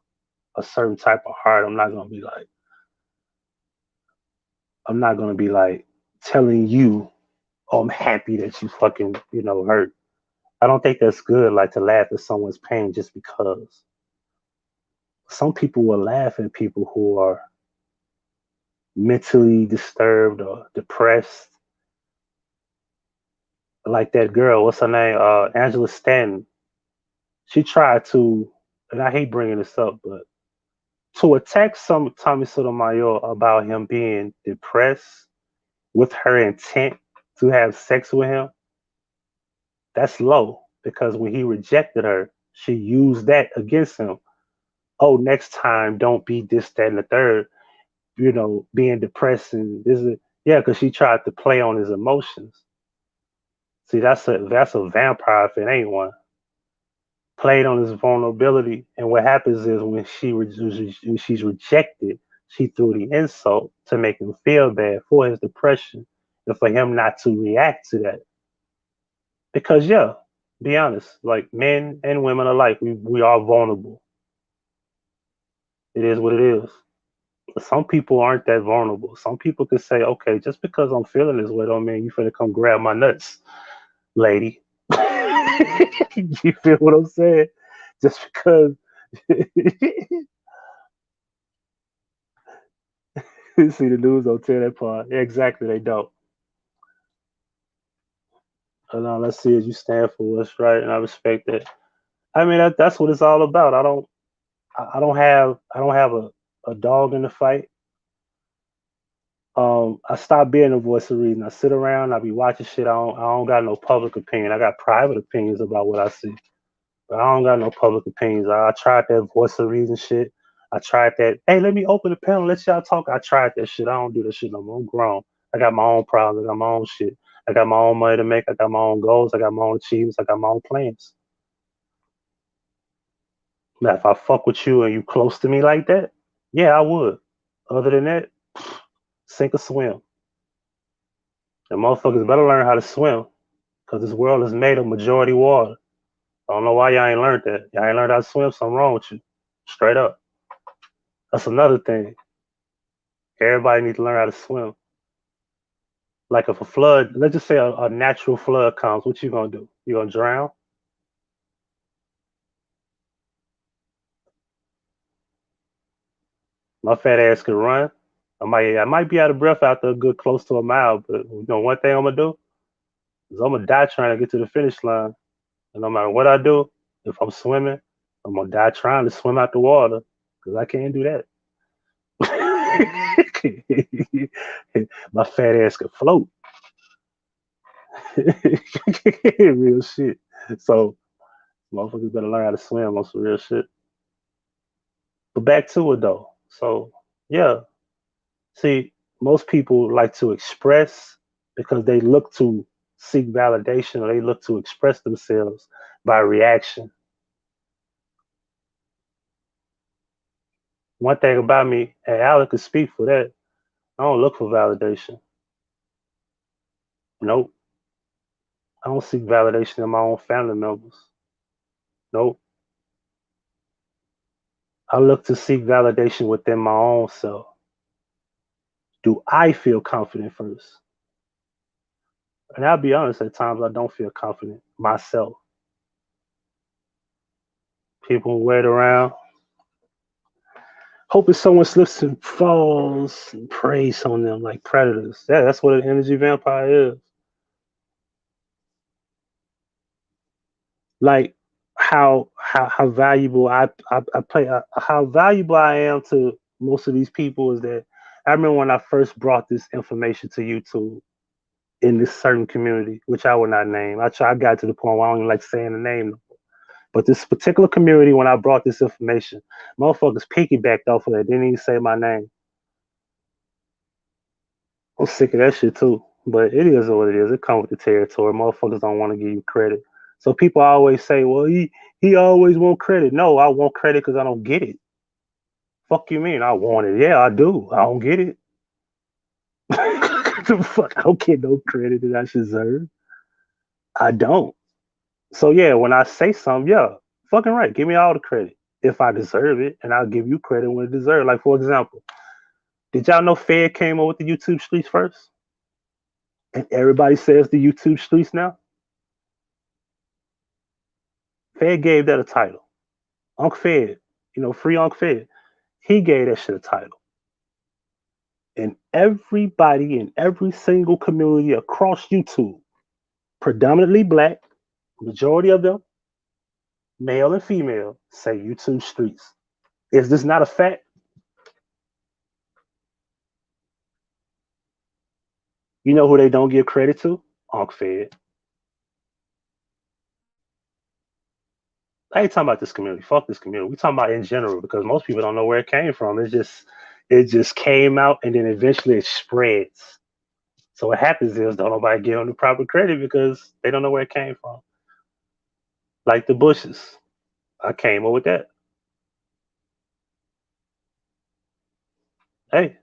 certain type of heart, I'm not gonna be like telling you, oh, I'm happy that you fucking hurt. I don't think that's good, like to laugh at someone's pain just because. Some people will laugh at people who are mentally disturbed or depressed. Like that girl, what's her name? Angela Stanton. She tried to, and I hate bringing this up, but to attack some Tommy Sotomayor about him being depressed with her intent to have sex with him, that's low, because when he rejected her, she used that against him. Oh, next time, don't be this, that, and the third. Being depressed and this is, yeah, because she tried to play on his emotions. See, that's a vampire if it ain't one. Played on his vulnerability, and what happens is when she's rejected, she threw the insult to make him feel bad for his depression and for him not to react to that. Because yeah, be honest, like men and women alike, we are vulnerable. It is what it is. But some people aren't that vulnerable. Some people could say, okay, just because I'm feeling this way don't mean you finna come grab my nuts, lady. You feel what I'm saying? Just because see the news don't tell that part. Yeah, exactly, they don't. And now let's see as you stand for what's right, and I respect that. I mean, that's what it's all about. I don't have a dog in the fight. I stopped being a voice of reason. I sit around, I be watching shit. I don't got no public opinion. I got private opinions about what I see. But I don't got no public opinions. I tried that voice of reason shit. I tried that. Hey, let me open the panel, let y'all talk. I tried that shit. I don't do that shit no more. I'm grown. I got my own problems. I got my own shit. I got my own money to make. I got my own goals. I got my own achievements. I got my own plans. Now, if I fuck with you and you close to me like that, yeah, I would. Other than that, sink or swim. And motherfuckers better learn how to swim because this world is made of majority water. I don't know why y'all ain't learned that. Y'all ain't learned how to swim, something wrong with you. Straight up. That's another thing. Everybody needs to learn how to swim. Like if a flood, let's just say a natural flood comes, what you gonna do? You gonna drown? My fat ass could run. I might be out of breath after a good close to a mile, but you know one thing I'm gonna do is I'm gonna die trying to get to the finish line. And no matter what I do, if I'm swimming, I'm gonna die trying to swim out the water because I can't do that. My fat ass could float. Real shit. So motherfuckers better learn how to swim on some real shit. But back to it though. So yeah, see, most people like to express because they look to seek validation or they look to express themselves by reaction. One thing about me, and Alec could speak for that, I don't look for validation. Nope. I don't seek validation in my own family members. Nope. I look to seek validation within my own self. Do I feel confident first? And I'll be honest, at times I don't feel confident myself. People wait around, hoping someone slips and falls and preys on them like predators. Yeah, that's what an energy vampire is. Like how valuable I play how valuable I am to most of these people is that I remember when I first brought this information to YouTube in this certain community, which I will not name. I got to the point where I don't even like saying the name. But this particular community, when I brought this information, motherfuckers piggybacked off of that. Didn't even say my name. I'm sick of that shit too. But it is what it is. It comes with the territory. Motherfuckers don't want to give you credit. So people always say, well, he always want credit. No, I want credit because I don't get it. Fuck you mean? I want it. Yeah, I do. I don't get it. The fuck? I don't get no credit that I deserve. I don't. So yeah, when I say something, yeah, fucking right. Give me all the credit if I deserve it, and I'll give you credit when it deserves. Like for example, did y'all know Fed came up with the YouTube streets first? And everybody says the YouTube streets now. Fed gave that a title. Unc Fed, free Unc Fed. He gave that shit a title. And everybody in every single community across YouTube, predominantly black, majority of them, male and female, say YouTube streets. Is this not a fact? You know who they don't give credit to? Unc Fed. I ain't talking about this community. Fuck this community. We talking about in general because most people don't know where it came from. It just came out and then eventually it spreads. So what happens is don't nobody give them the proper credit because they don't know where it came from. Like the Bushes. I came up with that. Hey,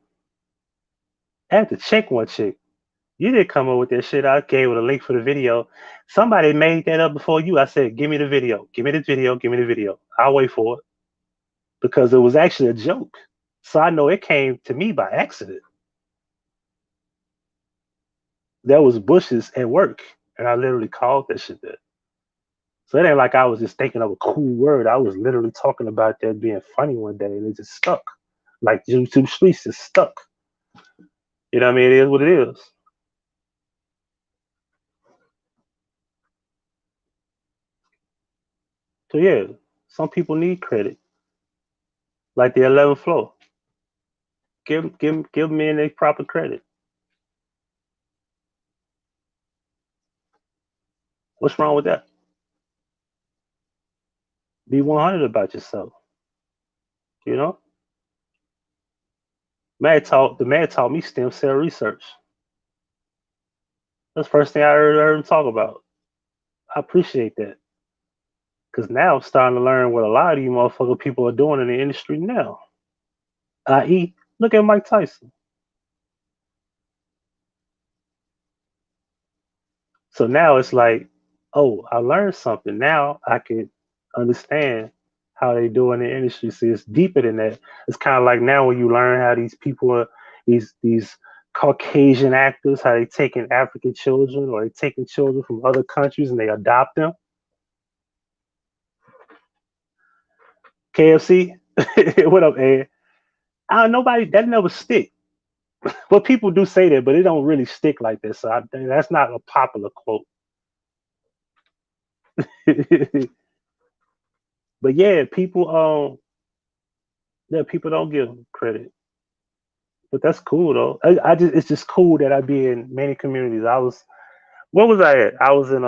I had to check one chick. You didn't come up with that shit. I gave her a link for the video. Somebody made that up before you. I said, give me the video. Give me the video. Give me the video. I'll wait for it. Because it was actually a joke. So I know it came to me by accident. There was bushes at work. And I literally called that shit that. So it ain't like I was just thinking of a cool word. I was literally talking about that being funny one day and it just stuck. Like YouTube streets just stuck. You know what I mean? It is what it is. So yeah, some people need credit, like the 11th floor. Give men their proper credit. What's wrong with that? Be 100 about yourself. You know, the man taught me stem cell research. That's the first thing I heard him talk about. I appreciate that because now I'm starting to learn what a lot of these motherfucker people are doing in the industry now. I.e., look at Mike Tyson. So now it's like, oh, I learned something. Now I can understand how they do in the industry. See, it's deeper than that. It's kind of like now when you learn how these people are, these Caucasian actors, how they taking African children or they taking children from other countries and they adopt them. KFC, what up, Ed? Nobody that never stick. Well, people do say that, but it don't really stick like that. So that's not a popular quote. But yeah, people don't give them credit. But that's cool though. I just it's just cool that I be in many communities. Where was I at? I was in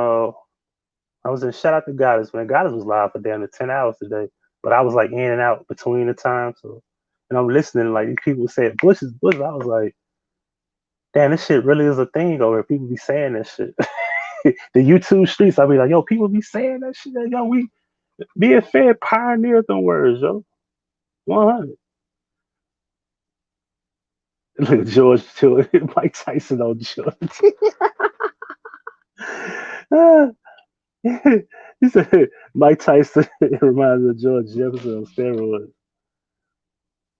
shout out to Goddess, man. Goddess was live for damn near 10 hours today. But I was like in and out between the times. So and I'm listening, like these people say Bush is Bush. I was like, damn, this shit really is a thing over here. People be saying that shit. The YouTube streets, I be like, yo, people be saying that shit. Yo, we being fed pioneered them words, yo. 100. Look, George, Mike Tyson on George. He said Mike Tyson reminds me of George Jefferson on steroids.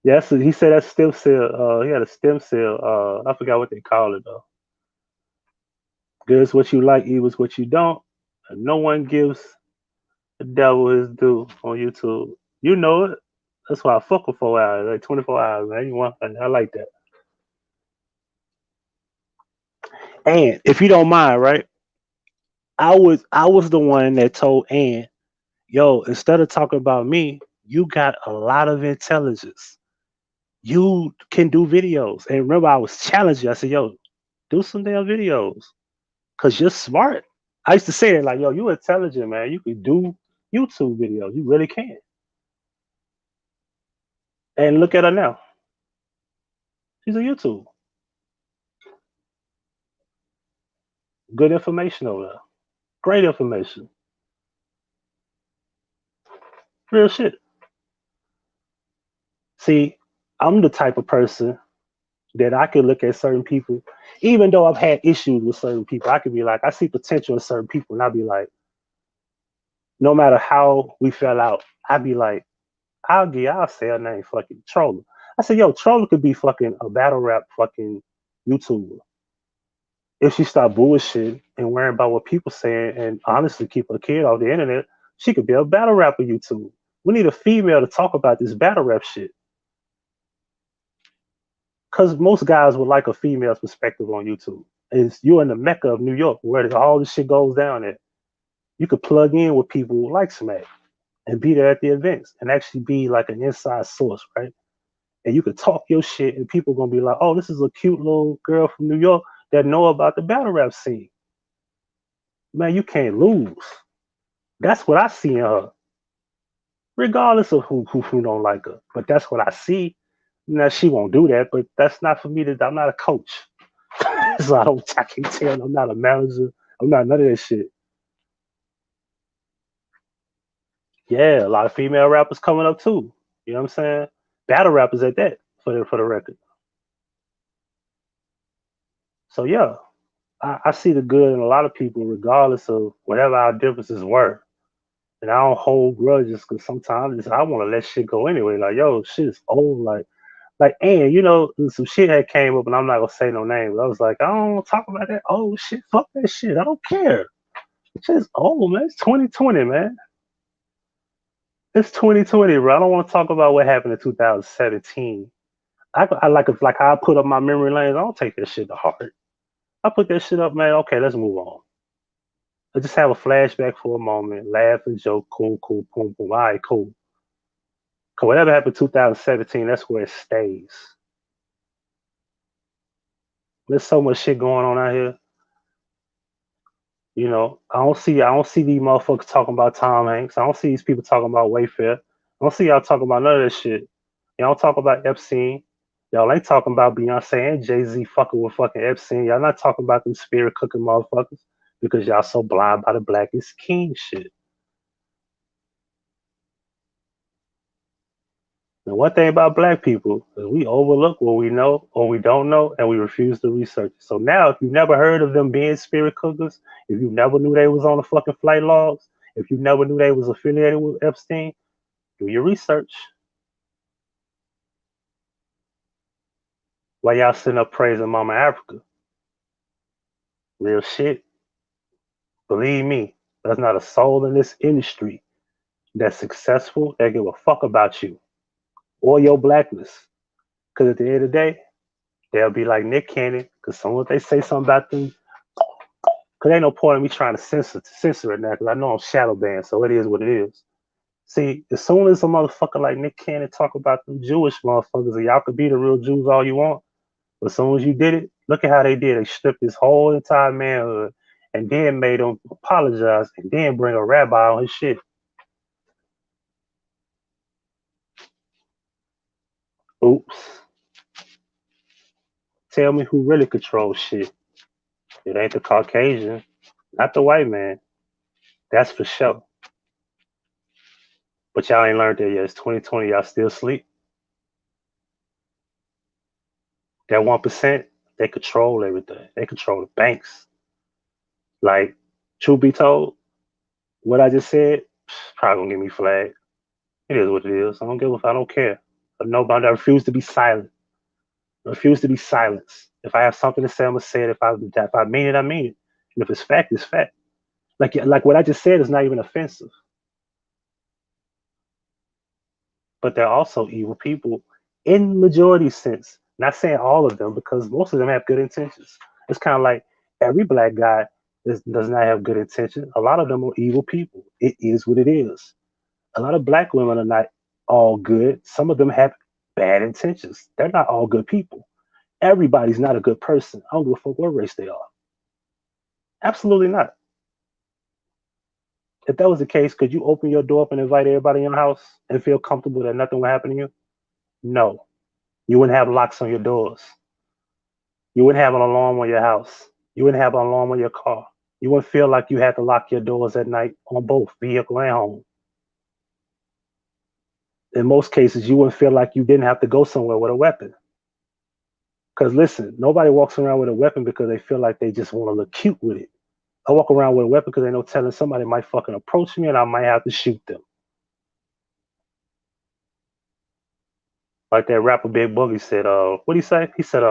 Yes, he said that stem cell. He had a stem cell. I forgot what they call it though. Good is what you like, evil is what you don't. And no one gives the devil his due on YouTube. You know it. That's why I fuck with 4 hours, like 24 hours, man. I like that. And if you don't mind, right? I was the one that told Ann, yo, instead of talking about me, you got a lot of intelligence. You can do videos. And remember, I was challenging you. I said, yo, do some damn videos. Cause you're smart. I used to say that, like, yo, you intelligent, man. You can do YouTube videos. You really can. And look at her now. She's on YouTube. Good information over there. Great information. Real shit. See, I'm the type of person that I can look at certain people, even though I've had issues with certain people, I could be like, I see potential in certain people, and I'll be like, no matter how we fell out, I'd be like, I'll say her name, fucking Troller. I said, yo, Troller could be fucking a battle rap fucking YouTuber. If she stopped bullshit and worrying about what people saying and honestly keep her kid off the internet, she could be a battle rapper YouTube. We need a female to talk about this battle rap shit. Because most guys would like a female's perspective on YouTube. Is you're in the mecca of New York where all this shit goes down at. You could plug in with people like Smack and be there at the events and actually be like an inside source, right? And you could talk your shit and people gonna be like, oh, this is a cute little girl from New York that know about the battle rap scene. Man, you can't lose. That's what I see in her, regardless of who don't like her. But that's what I see. Now she won't do that, but that's not for me. I'm not a coach, so I can't tell. I'm not a manager. I'm not none of that shit. Yeah, a lot of female rappers coming up too. You know what I'm saying? Battle rappers at that for the record. So yeah, I see the good in a lot of people, regardless of whatever our differences were. And I don't hold grudges because sometimes I want to let shit go anyway. Like, yo, shit is old. Like, and some shit had came up, and I'm not gonna say no names. I was like, I don't want to talk about that old shit. Fuck that shit. I don't care. Shit's old, man. It's 2020, man. It's 2020, bro. I don't want to talk about what happened in 2017. I like how I put up my memory lanes. I don't take that shit to heart. I put that shit up, man. Okay, let's move on. Let's just have a flashback for a moment, laugh and joke, cool, cool, boom, boom. All right, cool. Cause whatever happened in 2017, that's where it stays. There's so much shit going on out here. You know, I don't see these motherfuckers talking about Tom Hanks. I don't see these people talking about Wayfair. I don't see y'all talking about none of this shit. Y'all don't talk about Epstein. Y'all ain't talking about Beyonce and Jay-Z fucking with fucking Epstein. Y'all not talking about them spirit cooking motherfuckers because y'all so blind by the black is king shit. And one thing about black people is we overlook what we know or we don't know and we refuse to research it. So now if you never heard of them being spirit cookers, if you never knew they was on the fucking flight logs, if you never knew they was affiliated with Epstein, do your research. While y'all sitting up praising Mama Africa. Real shit. Believe me, there's not a soul in this industry that's successful that give a fuck about you or your blackness. Because at the end of the day, they'll be like Nick Cannon. Because someone they say something about them, because ain't no point in me trying to censor it now. Because I know I'm shadow banned, so it is what it is. See, as soon as a motherfucker like Nick Cannon talk about them Jewish motherfuckers, and y'all could be the real Jews all you want, but as soon as you did it, look at how they did. They stripped his whole entire manhood and then made him apologize and then bring a rabbi on his shit. Oops. Tell me who really controls shit. It ain't the Caucasian, not the white man. That's for sure. But y'all ain't learned that yet. It's 2020. Y'all still sleep. That 1%, they control everything. They control the banks. Like, truth be told, what I just said, probably gonna get me flagged. It is what it is. I don't care. But nobody, I refuse to be silent. I refuse to be silenced. If I have something to say, I'm gonna say it. If I mean it, I mean it. And if it's fact, it's fact. Like what I just said is not even offensive. But they're also evil people in majority sense. Not saying all of them because most of them have good intentions. It's kind of like every black guy does not have good intentions. A lot of them are evil people. It is what it is. A lot of black women are not all good. Some of them have bad intentions. They're not all good people. Everybody's not a good person. I don't give a fuck what race they are. Absolutely not. If that was the case, could you open your door up and invite everybody in your house and feel comfortable that nothing will happen to you? No. You wouldn't have locks on your doors. You wouldn't have an alarm on your house. You wouldn't have an alarm on your car. You wouldn't feel like you had to lock your doors at night on both vehicle and home. In most cases, you wouldn't feel like you didn't have to go somewhere with a weapon. Because listen, nobody walks around with a weapon because they feel like they just want to look cute with it. I walk around with a weapon because they know telling somebody might fucking approach me and I might have to shoot them. Like that rapper Big Boogie said, what he say? He said,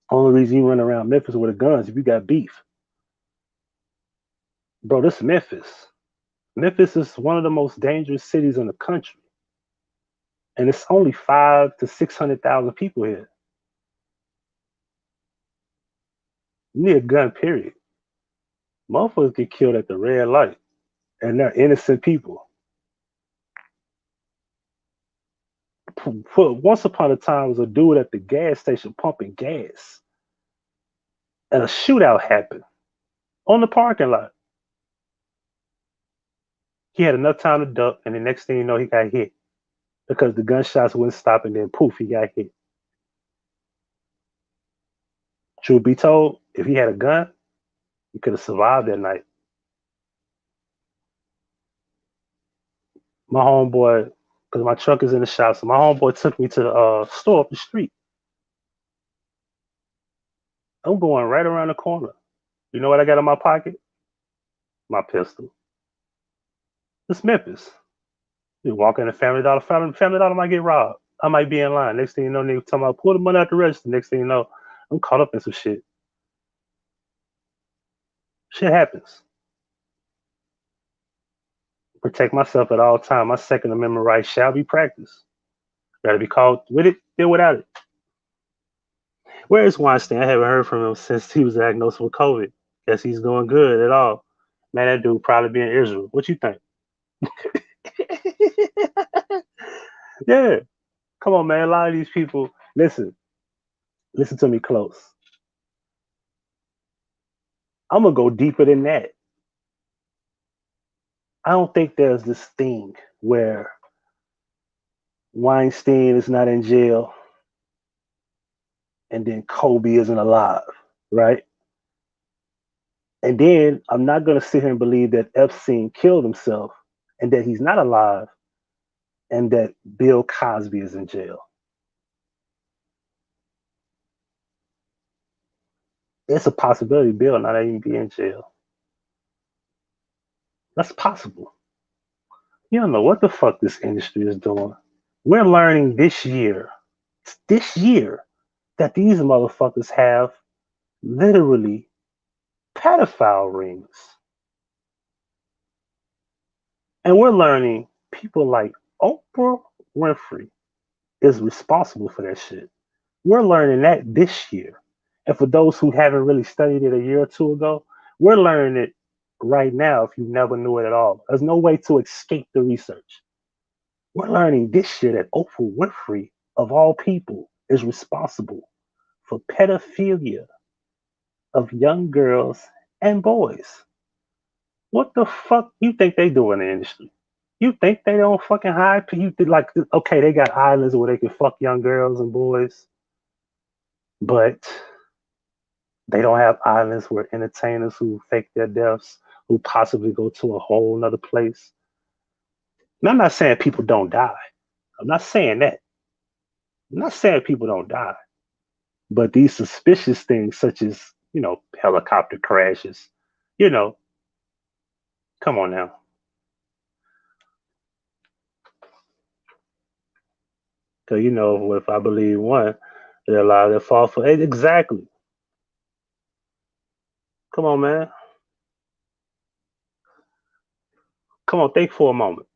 only reason you run around Memphis with a gun is if you got beef. Bro, this is Memphis. Memphis is one of the most dangerous cities in the country. And it's only 5 to 600,000 people here. You need a gun, period. Motherfuckers get killed at the red light. And they're innocent people. Once upon a time was a dude at the gas station pumping gas. And a shootout happened on the parking lot. He had enough time to duck, and the next thing you know, he got hit because the gunshots wouldn't stop, and then poof, he got hit. Truth be told, if he had a gun, he could have survived that night. My homeboy, because my truck is in the shop, so my homeboy took me to the store up the street. I'm going right around the corner. You know what I got in my pocket? My pistol. It's Memphis. You walk in the Family Dollar. Family Dollar might get robbed. I might be in line. Next thing you know, nigga talking about pull the money out the register. Next thing you know, I'm caught up in some shit. Shit happens. Protect myself at all times. My Second Amendment right shall be practiced. Rather be called with it than without it. Where is Weinstein? I haven't heard from him since he was diagnosed with COVID. Guess he's doing good at all. Man, that dude probably be in Israel. What you think? Yeah. Come on, man. A lot of these people, listen to me close. I'm gonna go deeper than that. I don't think there's this thing where Weinstein is not in jail and then Kobe isn't alive, right? And then I'm not gonna sit here and believe that Epstein killed himself and that he's not alive and that Bill Cosby is in jail. It's a possibility Bill not even be in jail. That's possible. You don't know what the fuck this industry is doing. We're learning this year, that these motherfuckers have literally pedophile rings. And we're learning people like Oprah Winfrey is responsible for that shit. We're learning that this year. And for those who haven't really studied it a year or two ago, we're learning it right now if you never knew it at all. There's no way to escape the research. We're learning this year that Oprah Winfrey, of all people, is responsible for pedophilia of young girls and boys. What the fuck you think they do in the industry? You think they don't fucking hide? You think like, okay, they got islands where they can fuck young girls and boys, but they don't have islands where entertainers who fake their deaths, who possibly go to a whole nother place. And I'm not saying people don't die. I'm not saying that. I'm not saying people don't die. But these suspicious things, such as, helicopter crashes, you know, come on now. Because, if I believe one, there are a lot that fall for it. Exactly. Come on, man. Come on, think for a moment.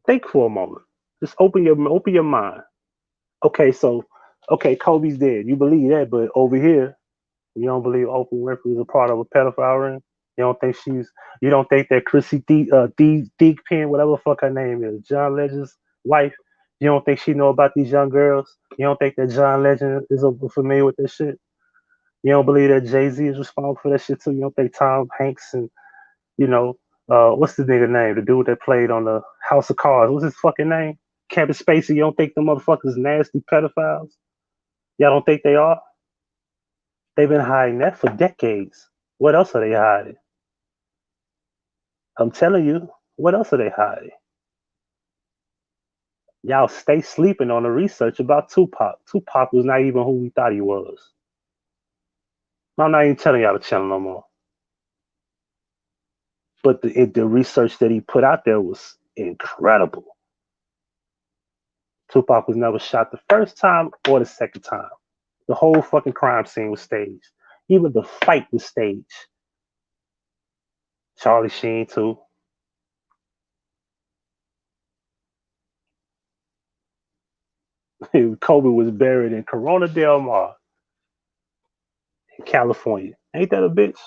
Think for a moment. Just open your mind. Okay, Kobe's dead. You believe that, but over here, you don't believe Oprah Winfrey is a part of a pedophile ring. You don't think that Chrissy Thigpen, whatever the fuck her name is, John Legend's wife. You don't think she know about these young girls. You don't think that John Legend is familiar with this shit. You don't believe that Jay-Z is responsible for that shit too. You don't think Tom Hanks and you know, what's the nigga name? The dude that played on the House of Cards. What's his fucking name? Kevin Spacey. You don't think the motherfuckers nasty pedophiles? Y'all don't think they are? They've been hiding that for decades. What else are they hiding? I'm telling you, what else are they hiding? Y'all stay sleeping on the research about Tupac. Tupac was not even who we thought he was. I'm not even telling y'all the channel no more. But the research that he put out there was incredible. Tupac was never shot the first time or the second time. The whole fucking crime scene was staged. Even the fight was staged. Charlie Sheen too. Kobe was buried in Corona Del Mar, in California. Ain't that a bitch?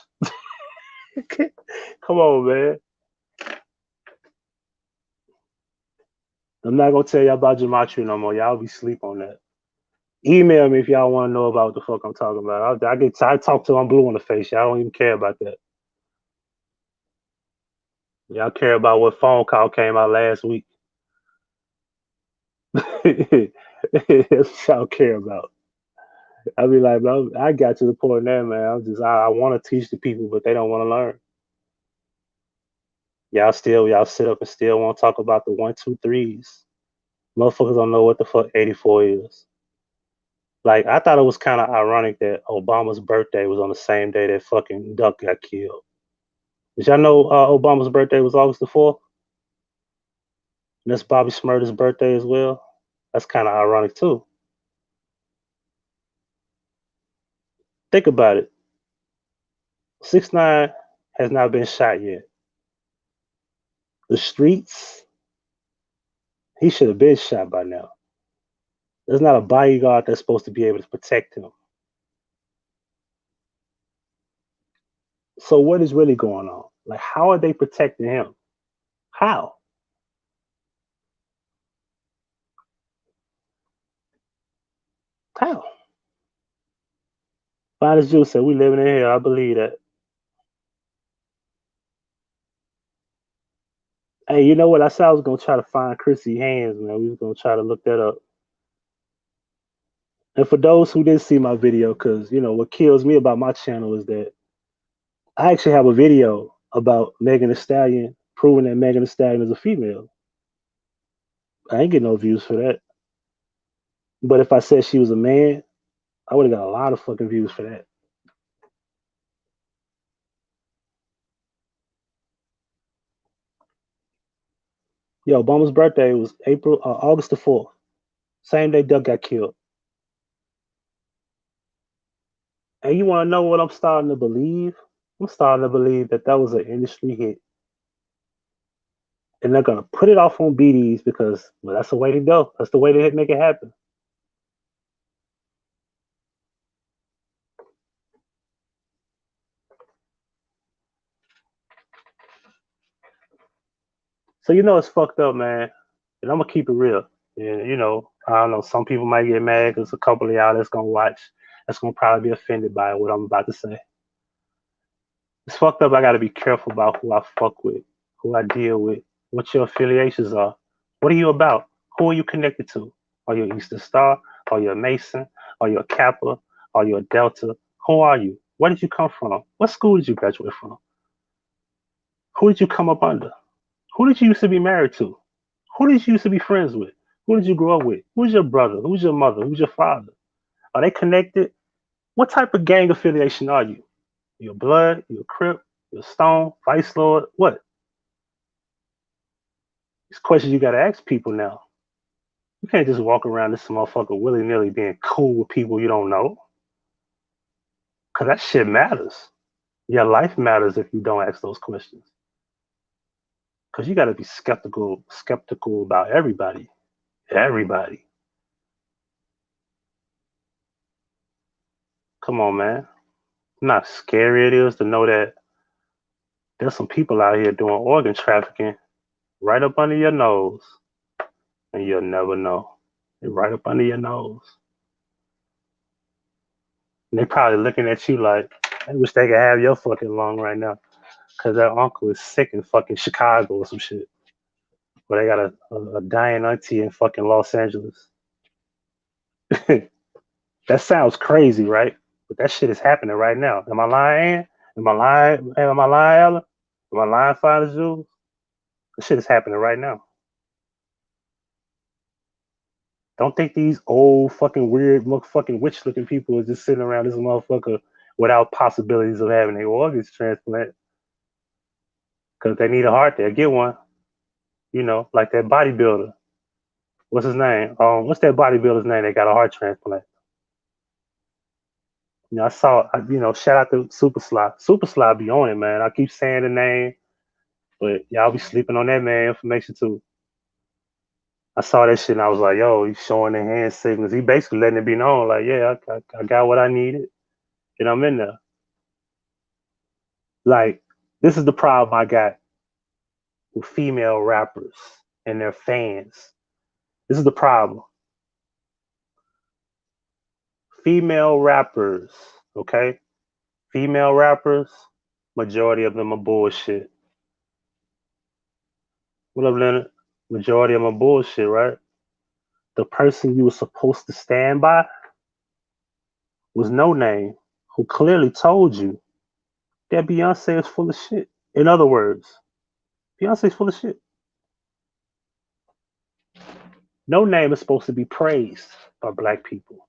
Come on, man. I'm not gonna tell y'all about gematria no more. Y'all be sleep on that. Email me if y'all want to know about what the fuck I'm talking about. I talk till I'm blue in the face. Y'all don't even care about that. Y'all care about what phone call came out last week. That's what y'all care about. I be like, bro, I got to the point now, man. I want to teach the people, but they don't want to learn. Y'all sit up and still want to talk about the 1, 2, 3s. Motherfuckers don't know what the fuck 84 is. Like, I thought it was kind of ironic that Obama's birthday was on the same day that fucking Duck got killed. Did y'all know Obama's birthday was August the 4th? And that's Bobby Shmurda's birthday as well. That's kind of ironic too. Think about it. 6ix9ine has not been shot yet. The streets, he should have been shot by now. There's not a bodyguard that's supposed to be able to protect him. So what is really going on? Like, how are they protecting him? How? How? Finest Juice said, we living in here. I believe that. Hey, you know what? I said I was gonna try to find Chrissy Hands, man. We was gonna try to look that up. And for those who didn't see my video, because you know what kills me about my channel is that I actually have a video about Megan Thee Stallion proving that Megan Thee Stallion is a female. I ain't getting no views for that. But if I said she was a man, I would have got a lot of fucking views for that. Yo, Obama's birthday was August the 4th. Same day Duck got killed. And you want to know what I'm starting to believe? I'm starting to believe that that was an industry hit. And they're going to put it off on BDs because, well, that's the way to go. That's the way to make it happen. So, you know, it's fucked up, man. And I'm going to keep it real. And, you know, I don't know. Some people might get mad because a couple of y'all that's going to watch, that's going to probably be offended by what I'm about to say. It's fucked up. I got to be careful about who I fuck with, who I deal with, what your affiliations are. What are you about? Who are you connected to? Are you an Eastern Star? Are you a Mason? Are you a Kappa? Are you a Delta? Who are you? Where did you come from? What school did you graduate from? Who did you come up under? Who did you used to be married to? Who did you used to be friends with? Who did you grow up with? Who's your brother? Who's your mother? Who's your father? Are they connected? What type of gang affiliation are you? You're blood? You're a Crip? You're a Stone? Vice Lord? What? These questions you gotta ask people now. You can't just walk around this motherfucker willy-nilly being cool with people you don't know. Cause that shit matters. Your life matters if you don't ask those questions. Cause you gotta be skeptical about everybody. Everybody. Come on, man. Not scary it is to know that there's some people out here doing organ trafficking right up under your nose. And you'll never know. They're right up under your nose. And they probably looking at you like, I wish they could have your fucking lung right now. Cause their uncle is sick in fucking Chicago or some shit. Where they got a dying auntie in fucking Los Angeles. That sounds crazy, right? But that shit is happening right now. Am I lying? Am I lying? Am I lying, Ella? Am I lying, Father Jules? This shit is happening right now. Don't think these old fucking weird fucking witch looking people are just sitting around this motherfucker without possibilities of having their organs transplant. Because they need a heart, they'll get one. You know, like that bodybuilder. What's his name? What's that bodybuilder's name that got a heart transplant? You know, I saw, you know, shout out to Super Sly. Super Sly be on it, man. I keep saying the name, but y'all be sleeping on that man information too. I saw that shit and I was like, yo, he's showing the hand signals. He basically letting it be known, like, yeah, I got what I needed and I'm in there. Like, this is the problem I got with female rappers and their fans. This is the problem. Female rappers, okay? Female rappers, majority of them are bullshit. What up, Leonard? Majority of them are bullshit, right? The person you were supposed to stand by was No Name, who clearly told you that Beyonce is full of shit. In other words, Beyonce's full of shit. No Name is supposed to be praised by black people,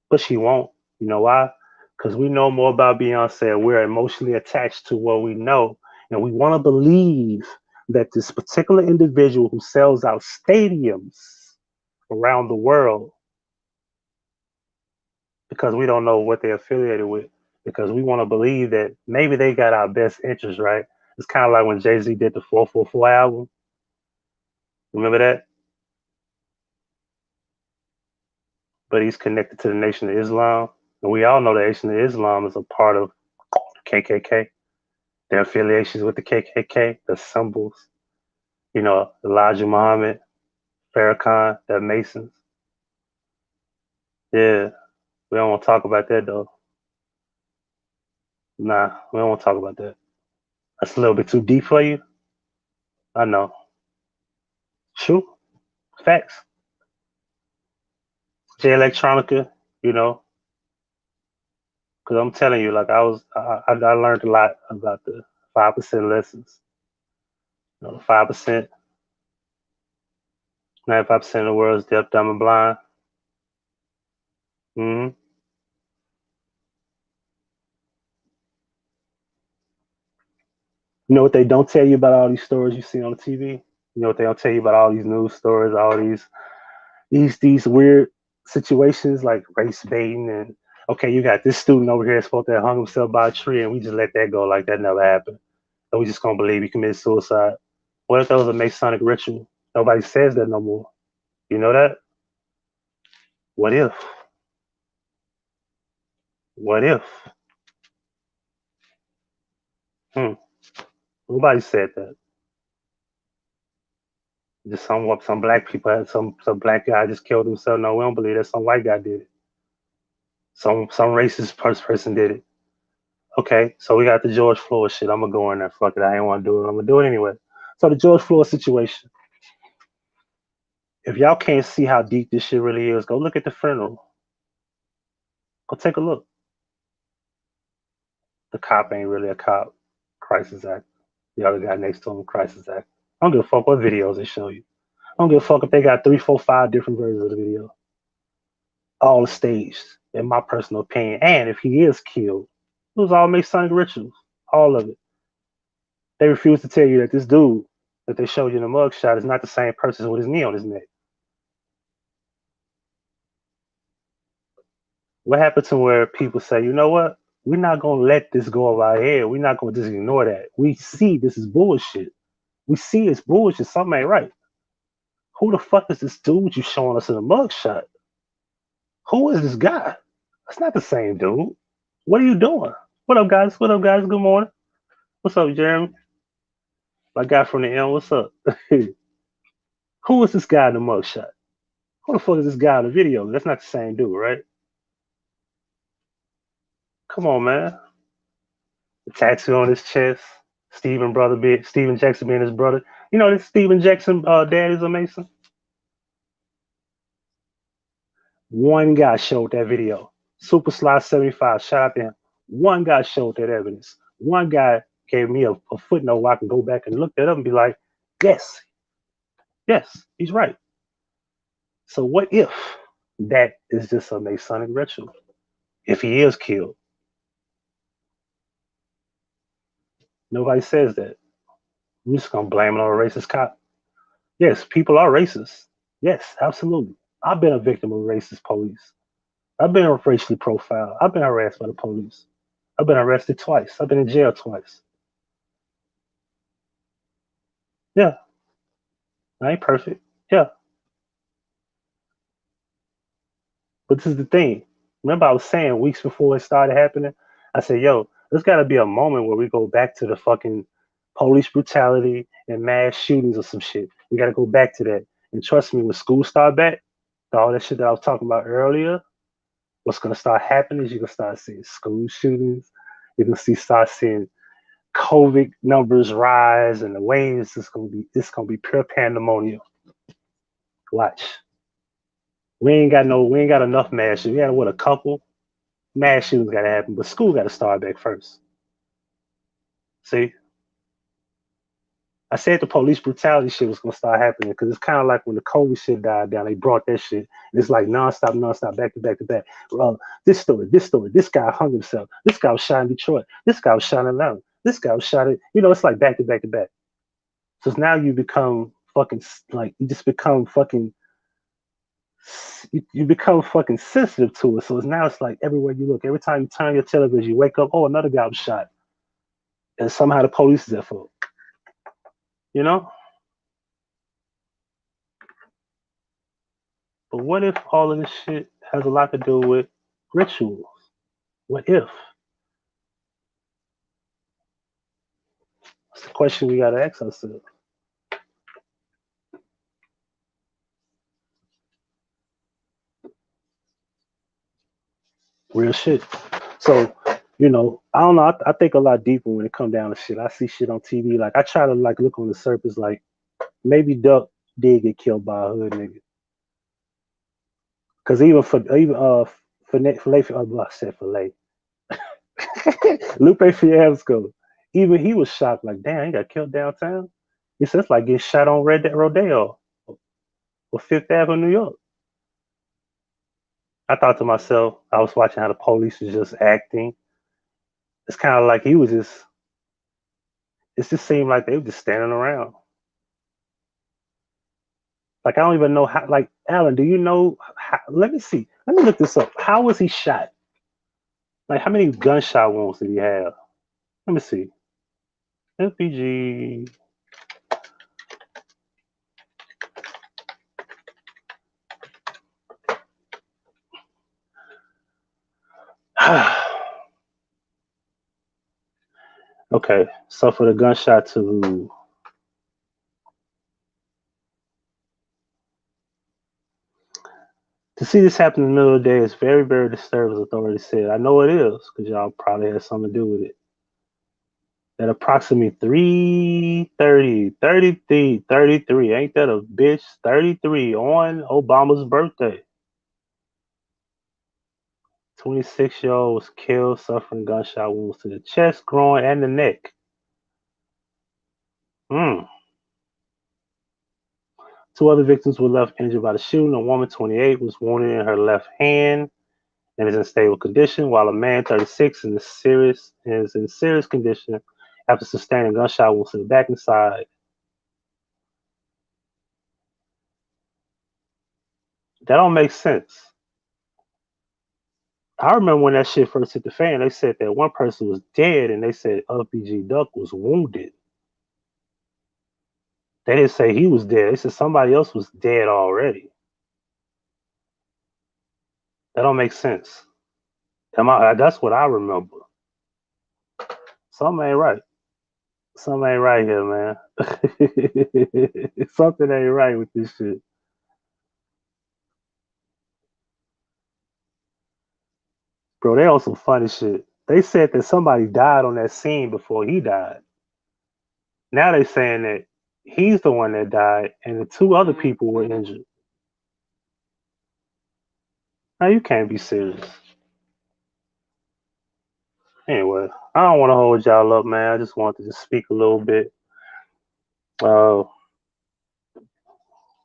but she won't. You know why? Because we know more about Beyonce. We're emotionally attached to what we know, and we want to believe that this particular individual who sells out stadiums around the world, because we don't know what they're affiliated with, because we want to believe that maybe they got our best interest, right? It's kind of like when Jay-Z did the 444 album. Remember that? But he's connected to the Nation of Islam. And we all know the Nation of Islam is a part of KKK. their affiliations with the KKK, the symbols, Elijah Muhammad, Farrakhan, the Masons. Yeah, we don't want to talk about that though. Nah, we don't want to talk about that. That's a little bit too deep for you. I know. True. Facts. J Electronica, you know, because I'm telling you, like I learned a lot about the 5% lessons. 5%, 95% of the world is deaf, dumb, and blind. hmm You know what they don't tell you about all these stories you see on the TV? You know what they don't tell you about all these news stories, all these weird situations like race baiting and okay, you got this student over here supposed to have hung himself by a tree and we just let that go like that never happened. So we just gonna believe he committed suicide. What if that was a Masonic ritual? Nobody says that no more. You know that? What if? What if? Hmm. Nobody said that. Just some black people had some black guy just killed himself. No, we don't believe that. Some white guy did it. Some racist person did it. Okay, so we got the George Floyd shit. I'm gonna go in there. Fuck it. I ain't want to do it. I'm gonna do it anyway. So the George Floyd situation. If y'all can't see how deep this shit really is, go look at the funeral. Go take a look. The cop ain't really a cop. Crisis act. The other guy next to him, crisis act. I don't give a fuck what videos they show you. I don't give a fuck if they got 3, 4, 5 different versions of the video. All staged, in my personal opinion. And if he is killed, it was all Masonic rituals. All of it. They refuse to tell you that this dude that they showed you in the mugshot is not the same person with his knee on his neck. What happened to where people say, you know what? We're not gonna let this go over our head. We're not gonna just ignore that. We see this is bullshit. We see it's bullshit. Something ain't right. Who the fuck is this dude you showing us in the mugshot? Who is this guy? That's not the same dude. What are you doing? What up, guys? What up, guys? Good morning. What's up, Jeremy? My guy from the M. What's up? Who is this guy in the mugshot? Who the fuck is this guy in the video? That's not the same dude, right? Come on, man. The tattoo on his chest. Steven Jackson being his brother. You know this Steven Jackson dad is a Mason? One guy showed that video. Super Sly 75, shout out to him. One guy showed that evidence. One guy gave me a footnote where I can go back and look that up and be like, yes, yes, he's right. So what if that is just a Masonic ritual? If he is killed? Nobody says that. We're just gonna blame it on a racist cop. Yes, people are racist. Yes, absolutely. I've been a victim of racist police. I've been racially profiled. I've been harassed by the police. I've been arrested twice. I've been in jail twice. Yeah, I ain't perfect. Yeah, but this is the thing. Remember, I was saying weeks before it started happening, I said, yo, there's got to be a moment where we go back to the fucking police brutality and mass shootings or some shit. We got to go back to that. And trust me, when school start back, all that shit that I was talking about earlier, what's going to start happening is you're going to start seeing school shootings. You're going to start seeing COVID numbers rise, and the waves is going to be, it's going to be pure pandemonium. Watch. We ain't got enough mass shootings. We got what, a couple? Mass shootings got to happen, but school got to start back first. See, I said the police brutality shit was gonna start happening because it's kind of like when the COVID shit died down, they brought that shit. It's like nonstop, back to back to back. This story, this guy hung himself. This guy was shot in Detroit. This guy was shot in Atlanta. This guy was shot in, it's like back to back to back. So now you become fucking like you just become fucking you become fucking sensitive to it. So it's like everywhere you look, every time you turn your television, you wake up, oh, another guy was shot, and somehow the police is at fault. You know. But what if all of this shit has a lot to do with rituals? What if? That's the question we gotta ask ourselves. Real shit. So, I don't know. I think a lot deeper when it come down to shit. I see shit on TV. Like I try to like look on the surface. Like maybe Duck did get killed by a hood nigga. Cause I said filet. Lupe Fiasco. Even he was shocked. Like damn, he got killed downtown. He says like getting shot on Red Dead Rodeo or Fifth Avenue, New York. I thought to myself, I was watching how the police was just acting. It's kind of like he was just. It just seemed like they were just standing around. Like I don't even know how. Like Alan, do you know? How, let me see. Let me look this up. How was he shot? Like how many gunshot wounds did he have? Let me see. FPG. Okay, so for the gunshot to see this happen in the middle of the day is very, very disturbing, as authorities said. I know it is, because y'all probably had something to do with it. At approximately 3:30, 33, ain't that a bitch? 33 on Obama's birthday. 26-year-old was killed, suffering gunshot wounds to the chest, groin, and the neck. Two other victims were left injured by the shooting. A woman, 28, was wounded in her left hand and is in stable condition, while a man, 36, is in serious condition after sustaining gunshot wounds to the back and side. That don't make sense. I remember when that shit first hit the fan, they said that one person was dead and they said LPG Duck was wounded. They didn't say he was dead. They said somebody else was dead already. That don't make sense. That's what I remember. Something ain't right. Something ain't right here, man. Something ain't right with this shit. Bro, they on some funny shit. They said that somebody died on that scene before he died. Now they saying that he's the one that died and the two other people were injured. Now you can't be serious. Anyway, I don't want to hold y'all up, man. I just wanted to just speak a little bit. You know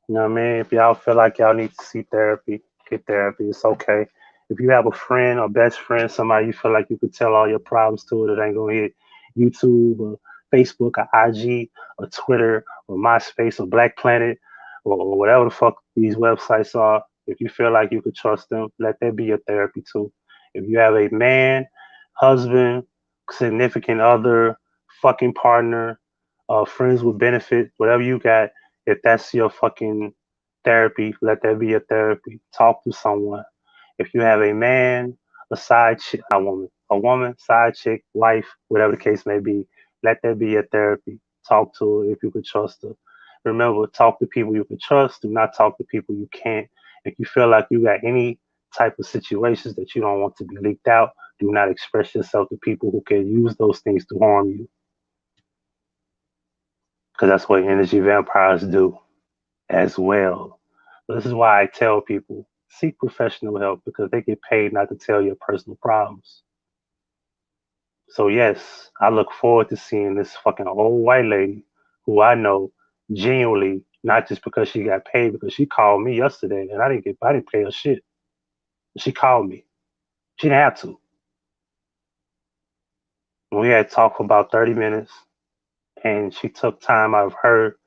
what I mean? If y'all feel like y'all need to see therapy, get therapy. It's okay. If you have a friend or best friend, somebody you feel like you could tell all your problems to, it ain't gonna hit YouTube or Facebook or IG or Twitter or MySpace or Black Planet or whatever the fuck these websites are. If you feel like you could trust them, let that be your therapy too. If you have a man, husband, significant other, fucking partner, friends with benefit, whatever you got, if that's your fucking therapy, let that be your therapy. Talk to someone. If you have a man, a side chick, a woman, side chick, wife, whatever the case may be, let that be your therapy. Talk to her if you can trust her. Remember, talk to people you can trust. Do not talk to people you can't. If you feel like you got any type of situations that you don't want to be leaked out, do not express yourself to people who can use those things to harm you. Because that's what energy vampires do as well. But this is why I tell people seek professional help because they get paid not to tell your personal problems. So yes, I look forward to seeing this fucking old white lady who I know genuinely, not just because she got paid, because she called me yesterday and I didn't pay her shit. She called me. She didn't have to. We had talked for about 30 minutes and she took time out of her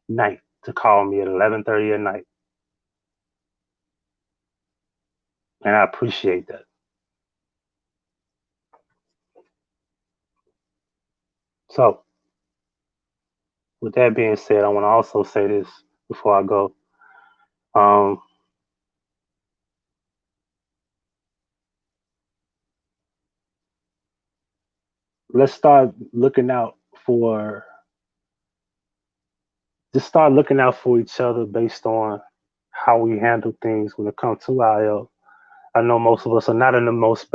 night to call me at 11:30 at night. And I appreciate that. So with that being said, I want to also say this before I go. Let's start looking out for just start looking out for each other based on how we handle things when it comes to our health. I know most of us are not in the most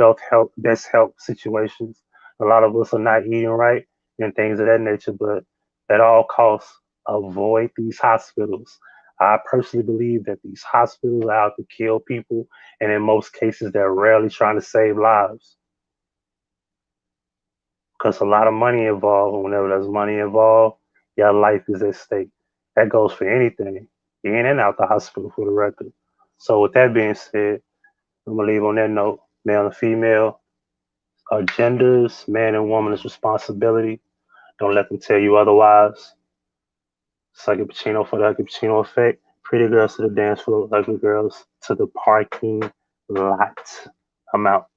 best health situations. A lot of us are not eating right and things of that nature, but at all costs, avoid these hospitals. I personally believe that these hospitals are out to kill people, and in most cases, they're rarely trying to save lives because a lot of money involved. And whenever there's money involved, your life is at stake. That goes for anything, in and out the hospital for the record. So, with that being said, I'm gonna leave on that note. Male and female, genders, man and woman is responsibility. Don't let them tell you otherwise. It's Huggie Pacino for the Huggie Pacino effect. Pretty girls to the dance floor, ugly girls to the parking lot. I'm out.